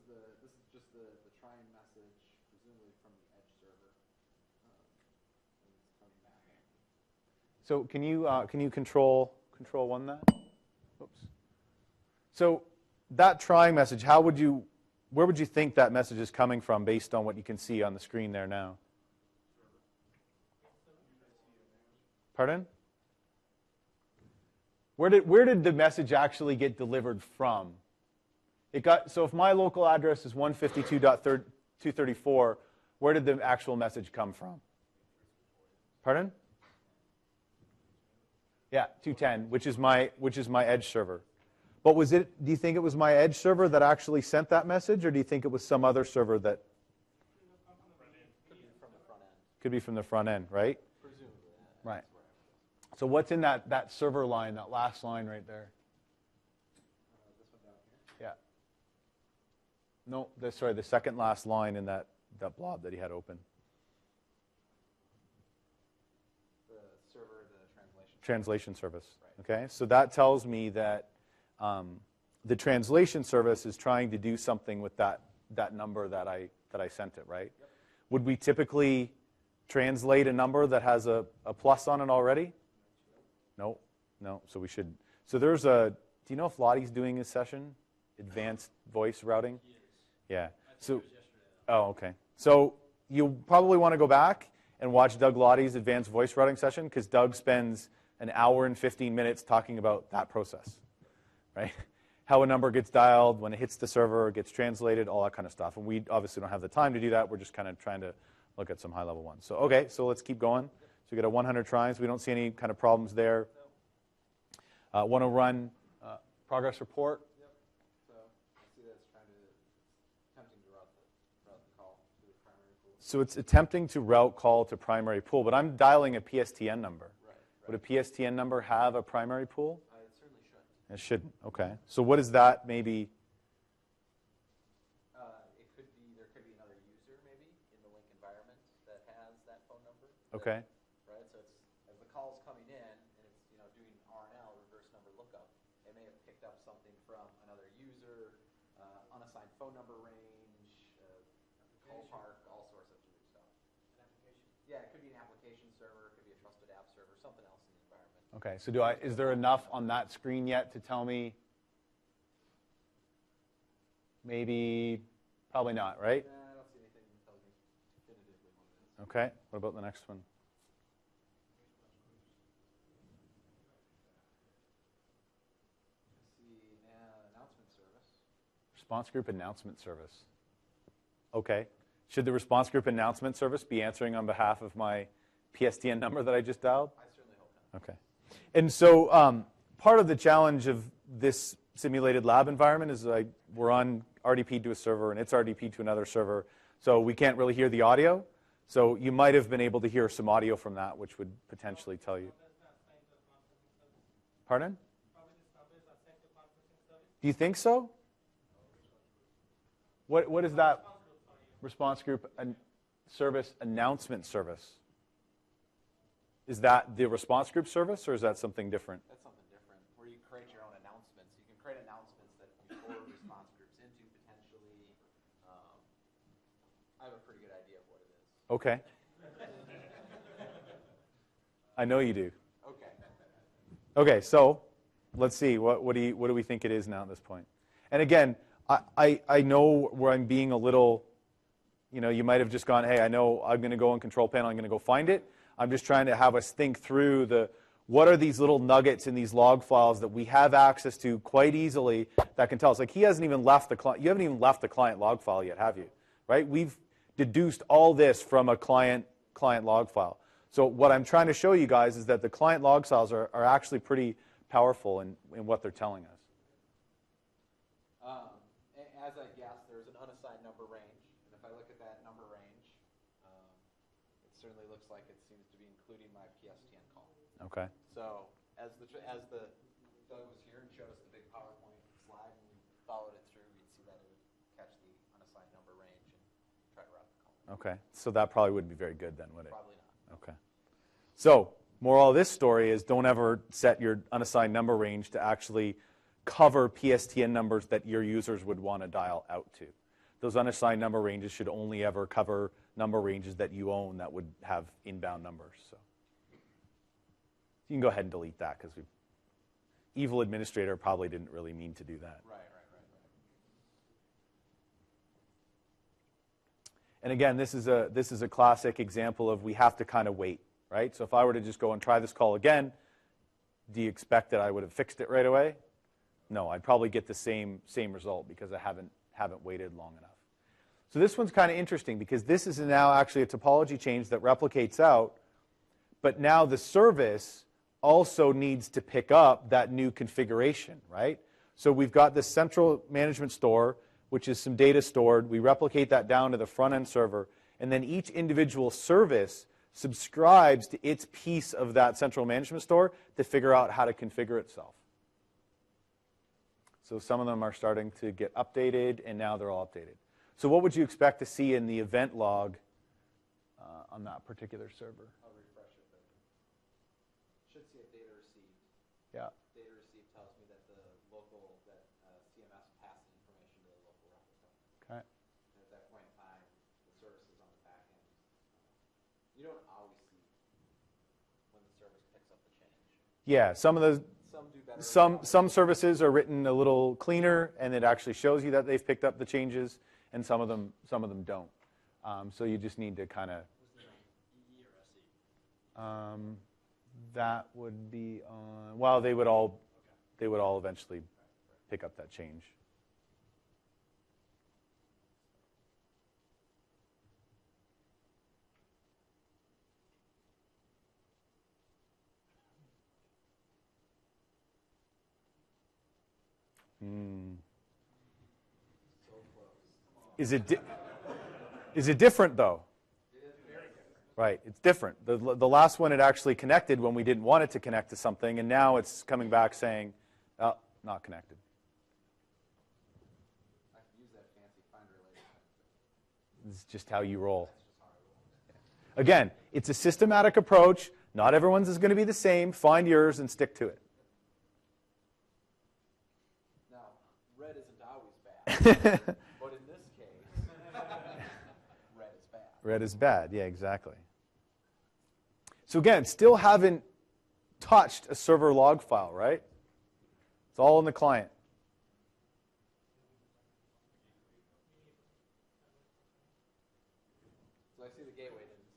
just the trying message, presumably from the edge server. And it's coming back. So can you control one that? Oops. So that trying message, where would you think that message is coming from based on what you can see on the screen there now? Pardon? Where did the message actually get delivered from? So if my local address is 152.234, where did the actual message come from? Pardon? Yeah, 210, which is my edge server. But do you think it was my edge server that actually sent that message, or do you think it was some other server that? Could be from the front end. Could be from the front end, right? Presumably. Right. So what's in that server line, that last line right there? This one down here. Yeah. No, the second last line in that blob that he had open. The server, the translation. Translation service. Right. Okay, so that tells me that the translation service is trying to do something with that number that I sent it, right? Yep. Would we typically translate a number that has a plus on it already? No. So we should. So there's do you know if Lottie's doing his session, advanced voice routing? He is. Yeah. So, yesterday. Oh, okay. So you probably want to go back and watch Doug Lottie's advanced voice routing session, because Doug spends an hour and 15 minutes talking about that process, right? How a number gets dialed, when it hits the server, it gets translated, all that kind of stuff. And we obviously don't have the time to do that. We're just kind of trying to look at some high-level ones. So, okay, so let's keep going. So we got a 100 tries. We don't see any kind of problems there. Want to run progress report? Yep. So I see that it's attempting to route the call to the primary pool. So it's attempting to route call to primary pool, but I'm dialing a PSTN number. Right. Would a PSTN number have a primary pool? It certainly should. It shouldn't. Okay. So what is that maybe? There could be another user maybe in the Lync environment that has that phone number. Okay. Right. So it's as the call's coming in and it's doing RNL, reverse number lookup. It may have picked up something from another user, unassigned phone number range, call park, all sorts of weird stuff. An application. Yeah, it could be an application server, it could be a trusted app server, something else in the environment. Okay. So is there enough on that screen yet to tell me? Maybe, probably not, right? I don't see anything that tells me definitive Okay, what about the next one? I see announcement service. Response group announcement service. Okay. Should the response group announcement service be answering on behalf of my PSTN number that I just dialed? I certainly hope not. Okay. And so part of the challenge of this simulated lab environment is we're on RDP to a server and it's RDP to another server, so we can't really hear the audio. So you might have been able to hear some audio from that, which would potentially tell you. Pardon? Do you think so? What is that? Response group service announcement service. Is that the response group service, or is that something different? That's something different, where you create your own announcements. You can create announcements that can be forward response groups into, potentially. I have a pretty good idea of what it is. Okay. I know you do. Okay. Okay, so let's see. What do we think it is now at this point? And again, I know where I'm being a little, you might have just gone, hey, I know I'm going to go in control panel, I'm going to go find it. I'm just trying to have us think through what are these little nuggets in these log files that we have access to quite easily that can tell us. Like, he hasn't even left the client. You haven't even left the client log file yet, have you? Right? We've deduced all this from a client log file. So what I'm trying to show you guys is that the client log files are actually pretty powerful in what they're telling us. As I guessed, there's an unassigned number range, and if I look at that number range, it certainly looks like it seems to be including my PSTN call. Okay. So as Doug was here and showed us the big PowerPoint slide, and we followed it through, we'd see that it would catch the unassigned number range and try to route the call. Okay. So that probably wouldn't be very good then, would it? Probably not. Okay. So moral of this story is don't ever set your unassigned number range to actually cover PSTN numbers that your users would want to dial out to. Those unassigned number ranges should only ever cover number ranges that you own that would have inbound numbers. So you can go ahead and delete that because evil administrator probably didn't really mean to do that. Right. And again, this is a classic example of we have to kind of wait, right? So if I were to just go and try this call again, do you expect that I would have fixed it right away? No, I'd probably get the same result because I haven't waited long enough. So this one's kind of interesting because this is now actually a topology change that replicates out, but now the service also needs to pick up that new configuration, right? So we've got this central management store, which is some data stored. We replicate that down to the front-end server, and then each individual service subscribes to its piece of that central management store to figure out how to configure itself. So some of them are starting to get updated, and now they're all updated. So what would you expect to see in the event log on that particular server? I'll refresh it. But should see a data received. Yeah. Data received tells me that CMS passed the information to the local replica. Okay. And at that point in time, the services on the back end, you don't always see when the service picks up the change. Yeah, some of the Some do better. some services are written a little cleaner, and it actually shows you that they've picked up the changes, and some of them don't. So you just need to kind of. That would be on. Well, they would all eventually pick up that change. Is it different though? It is very different. Right, it's different. The last one it actually connected when we didn't want it to connect to something, and now it's coming back saying, oh, not connected. I can use that fancy find related. This is just how you roll. Again, it's a systematic approach. Not everyone's is going to be the same. Find yours and stick to it. Now, red isn't always bad, but in this case, red is bad. Red is bad. Yeah, exactly. So again, still haven't touched a server log file, right? It's all in the client. So I see the gateway didn't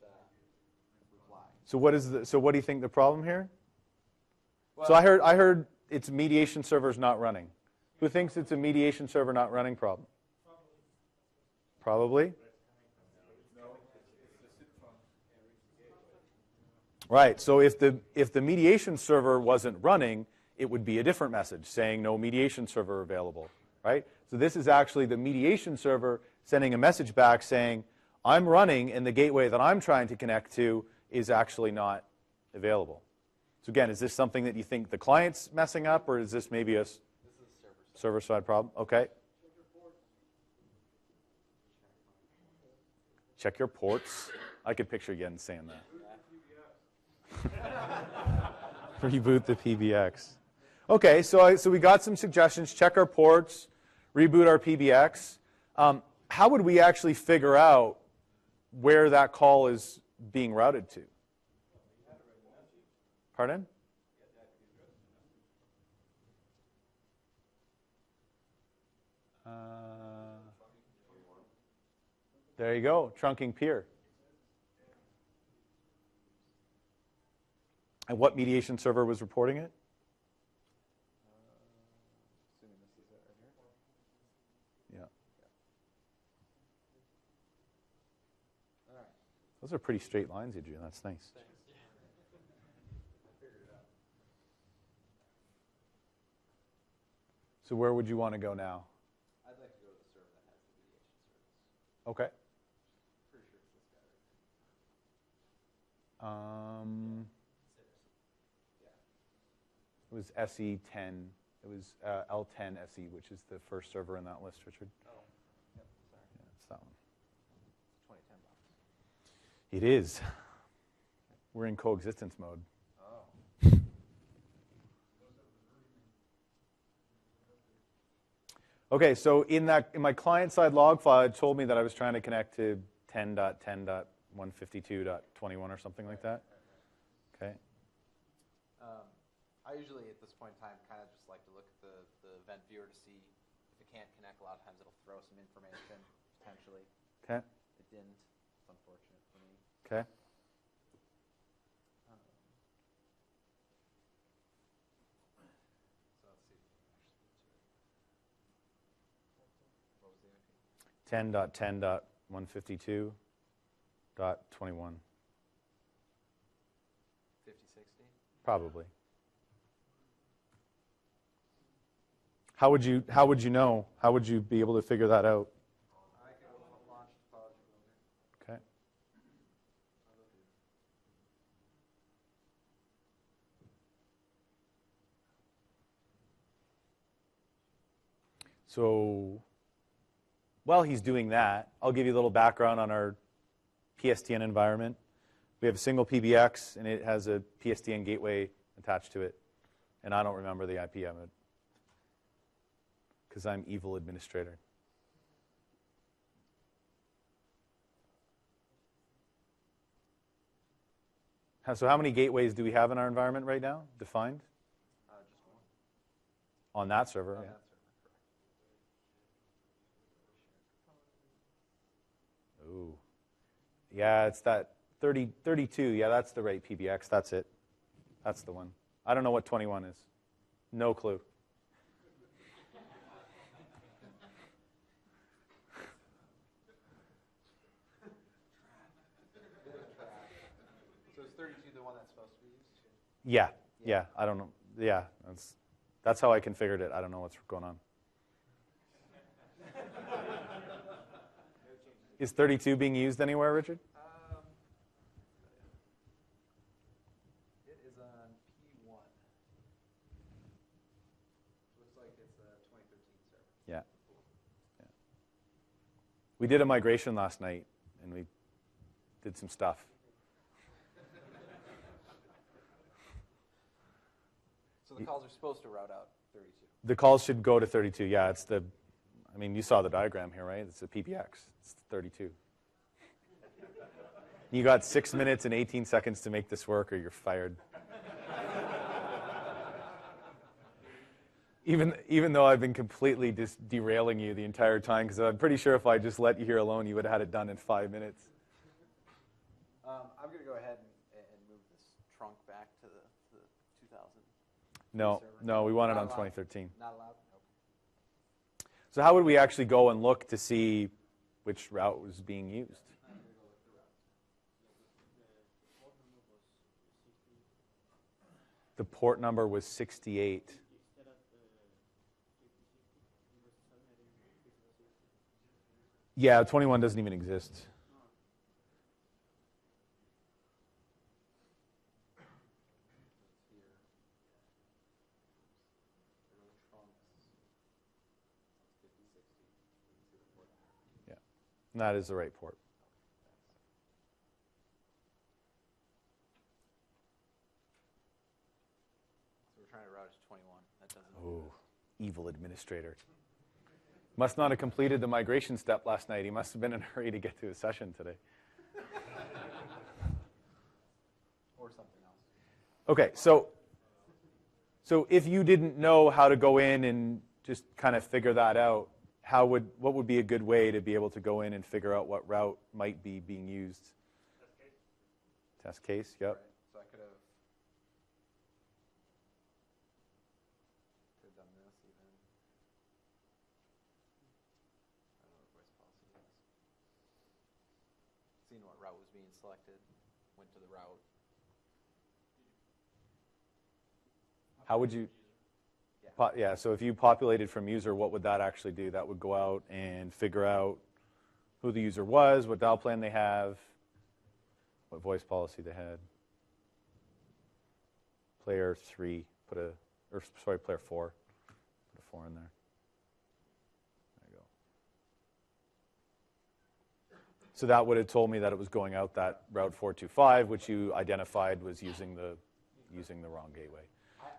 So what do you think the problem here? So I heard it's mediation server's not running. Who thinks it's a mediation server not running problem? Probably. Right. So if the mediation server wasn't running, it would be a different message saying no mediation server available. Right. So this is actually the mediation server sending a message back saying I'm running and the gateway that I'm trying to connect to is actually not available. So again, is this something that you think the client's messing up, or is this maybe a server-side problem? Okay. Check your ports. I could picture you again saying that. Reboot the PBX. Okay, so we got some suggestions. Check our ports, reboot our PBX. How would we actually figure out where that call is being routed to? Pardon? There you go, trunking peer. And what mediation server was reporting it? Assuming this is it right here. Yeah. All right. Those are pretty straight lines, Adrian. That's nice. So where would you want to go now? I'd like to go to the server that has the mediation service. Okay. Pretty sure it's this guy right here. It was SE10. It was L10 SE, which is the first server in that list, Richard. Oh, yep, sorry. Yeah, it's that one. It's 2010 box. It is. We're in coexistence mode. Oh. Okay, so in my client-side log file, it told me that I was trying to connect to 10.10.152.21 or something like that. Okay. I usually, at this point in time, kind of just like to look at the event viewer to see if it can't connect. A lot of times it'll throw some information, potentially. Okay. It didn't. It's unfortunate for me. Okay. So let's see if we can actually get to it. What was the IP? 10.10.152.21. 5060? Probably. How would you know? How would you be able to figure that out? I can launch topology builder. Okay. So while he's doing that, I'll give you a little background on our PSTN environment. We have a single PBX, and it has a PSTN gateway attached to it. And I don't remember the IP of it because I'm evil administrator. So how many gateways do we have in our environment right now, defined? Just one. On that server, On yeah. that server, correct. Ooh. Yeah, it's that 32. Yeah, that's the right PBX. That's it. That's the one. I don't know what 21 is. No clue. So is 32 the one that's supposed to be used? Yeah. I don't know. Yeah, that's how I configured it. I don't know what's going on. Is 32 being used anywhere, Richard? It is on P1. Looks like it's a 2013 server. Yeah. We did a migration last night, and we did some stuff. So the calls are supposed to route out 32. The calls should go to 32. Yeah, you saw the diagram here, right? It's a PBX. It's 32. You got 6 minutes and 18 seconds to make this work, or you're fired. Even though I've been completely derailing you the entire time, because I'm pretty sure if I just let you here alone, you would have had it done in 5 minutes. I'm going to go ahead and move No, no, we want it on 2013. Not allowed? Okay. So how would we actually go and look to see which route was being used? The port number was 68. Yeah, 21 doesn't even exist. Yeah, and that is the right port. So we're trying to route it to 21. That doesn't. Oh, evil administrator. Must not have completed the migration step last night. He must have been in a hurry to get to his session today. Or something else. Okay, so if you didn't know how to go in and just kind of figure that out, what would be a good way to be able to go in and figure out what route might be being used? Test case, yep. Right. So I could have done this even. I don't know what voice policy is. Seen what route was being selected, went to the route. How would you? Yeah. Yeah, so if you populated from user, what would that actually do? That would go out and figure out who the user was, what dial plan they have, what voice policy they had. Player 3, player 4, put a 4 in there. There you go. So that would have told me that it was going out that route 425, which you identified was using the wrong gateway.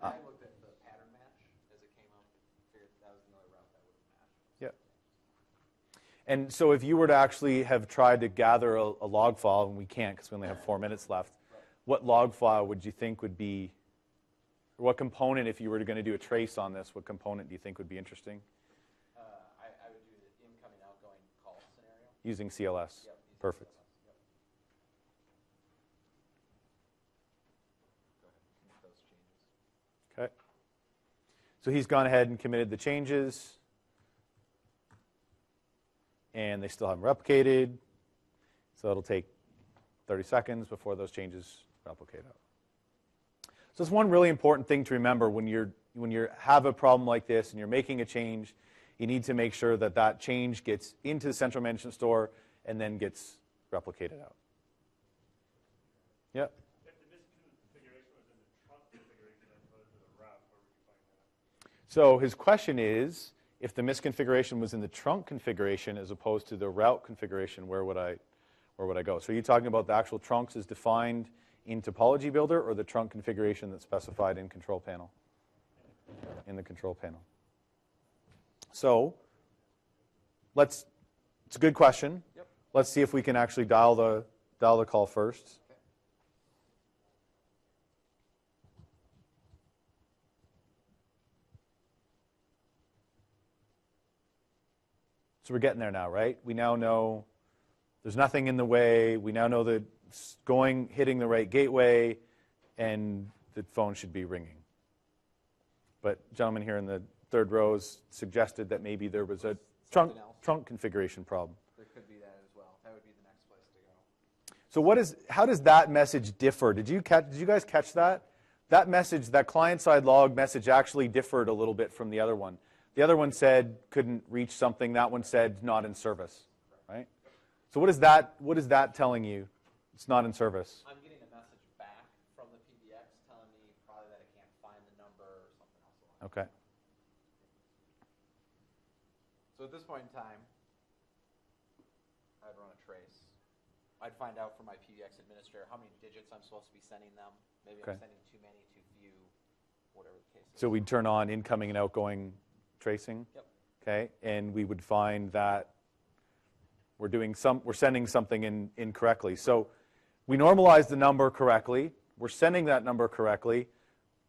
I looked at the pattern match as it came up, figured that was another route that would have matched. Yep. And so if you were to actually have tried to gather a log file, and we can't because we only have 4 minutes left, what log file would you think would be, or what component, if you were going to do a trace on this, what component do you think would be interesting? I would do the incoming, outgoing call scenario. Using CLS. Yep. Perfect. CLS. Yep. Go ahead and make those changes. Okay. So he's gone ahead and committed the changes. And they still haven't replicated. So it'll take 30 seconds before those changes replicate out. So it's one really important thing to remember when you have a problem like this and you're making a change, you need to make sure that that change gets into the central management store and then gets replicated out. Yep. If the misconfiguration was in the trunk configuration as opposed to the route, where would you find that? So his question is, if the misconfiguration was in the trunk configuration as opposed to the route configuration, where would I go? So are you talking about the actual trunks as defined in Topology Builder or the trunk configuration that's specified in Control Panel? In the Control Panel. So it's a good question. Yep. Let's see if we can actually dial the call first. So we're getting there now, right? We now know there's nothing in the way. We now know that it's hitting the right gateway, and the phone should be ringing. But gentleman here in the third row suggested that maybe there was a trunk configuration problem. There could be that as well. That would be the next place to go. So how does that message differ? Did you guys catch that? That message, that client-side log message actually differed a little bit from the other one. The other one said couldn't reach something. That one said not in service, right? So what is that telling you? It's not in service. I'm getting a message back from the PBX telling me probably that I can't find the number or something else. Okay. So at this point in time, I'd run a trace. I'd find out from my PBX administrator how many digits I'm supposed to be sending them. Maybe Okay. I'm sending too many, too few, whatever the case is. So we'd turn on incoming and outgoing tracing. Yep. Okay, and we would find that we're sending something in incorrectly. So we normalize the number correctly. We're sending that number correctly.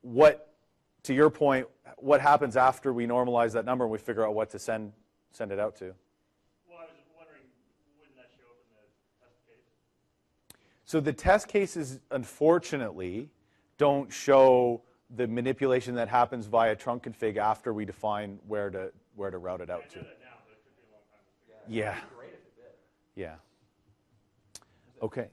To your point, what happens after we normalize that number and we figure out what to send it out to? Well, I was just wondering, wouldn't that show up in the test case? So the test cases, unfortunately, don't show the manipulation that happens via trunk config after we define where to route it out to. Yeah. Great if it did. Yeah. Okay.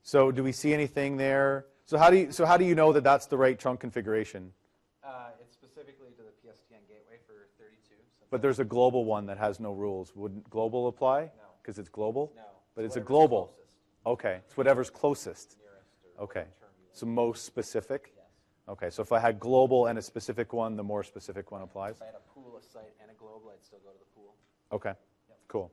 So do we see anything there? So how do you know that that's the right trunk configuration? It's specifically to the PSTN gateway for 32. But there's a global one that has no rules. Wouldn't global apply? No. Because it's global? No. But it's a whatever's global. closest, Okay. It's whatever's closest. nearest, or Okay. whatever term you So most specific? Yes. Okay. So if I had global and a specific one, the more specific one applies? If I had a pool, a site, and a global, I'd still go to the pool. Okay. Cool.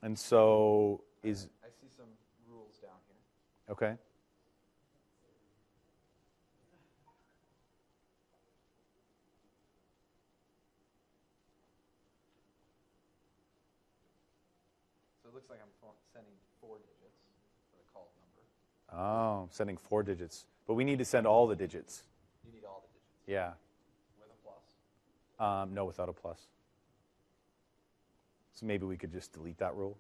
And so is, I see some rules down here. okay. So it looks like I'm sending 4 digits for the called number. Oh, I'm sending 4 digits. But we need to send all the digits. You need all the digits Yeah. with a plus. No, without a plus. So maybe we could just delete that rule.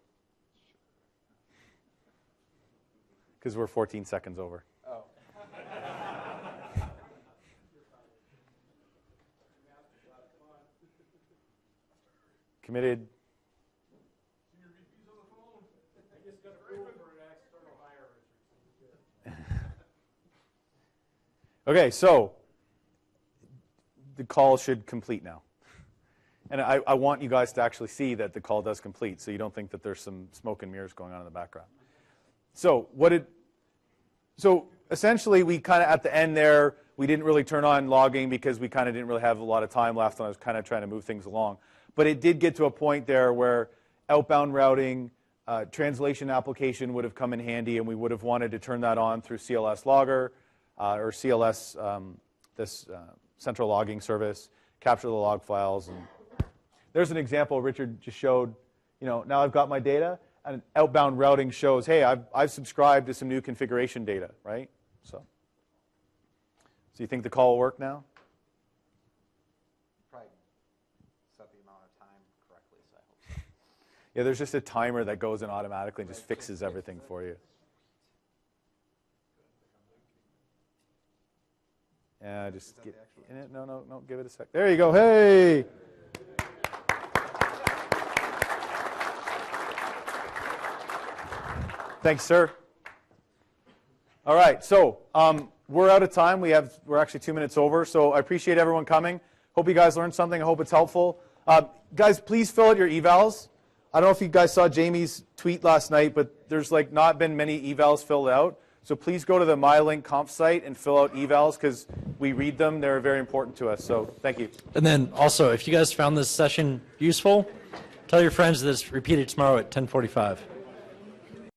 Because we're 14 seconds over. Oh. Committed. I just got approved for an external hire, Richard. Okay, so the call should complete now. And I want you guys to actually see that the call does complete, so you don't think that there's some smoke and mirrors going on in the background. So essentially we kind of at the end there, we didn't really turn on logging because we kind of didn't really have a lot of time left, and I was kind of trying to move things along. But it did get to a point there where outbound routing, translation application would have come in handy, and we would have wanted to turn that on through CLS Logger or CLS, this central logging service, capture the log files. And there's an example Richard just showed. Now I've got my data, and outbound routing shows, hey, I've subscribed to some new configuration data, right? So you think the call will work now? Probably set the amount of time correctly, so I hope so. Yeah, there's just a timer that goes in automatically and just fixes everything for you. Yeah, just get in it. No, give it a sec. There you go. Hey! Thanks, sir. All right, so we're out of time. We're actually 2 minutes over, so I appreciate everyone coming. Hope you guys learned something. I hope it's helpful. Guys, please fill out your evals. I don't know if you guys saw Jamie's tweet last night, but there's not been many evals filled out. So please go to the Lync conf site and fill out evals because we read them. They're very important to us. So thank you. And then also, if you guys found this session useful, tell your friends that it's repeated tomorrow at 10:45.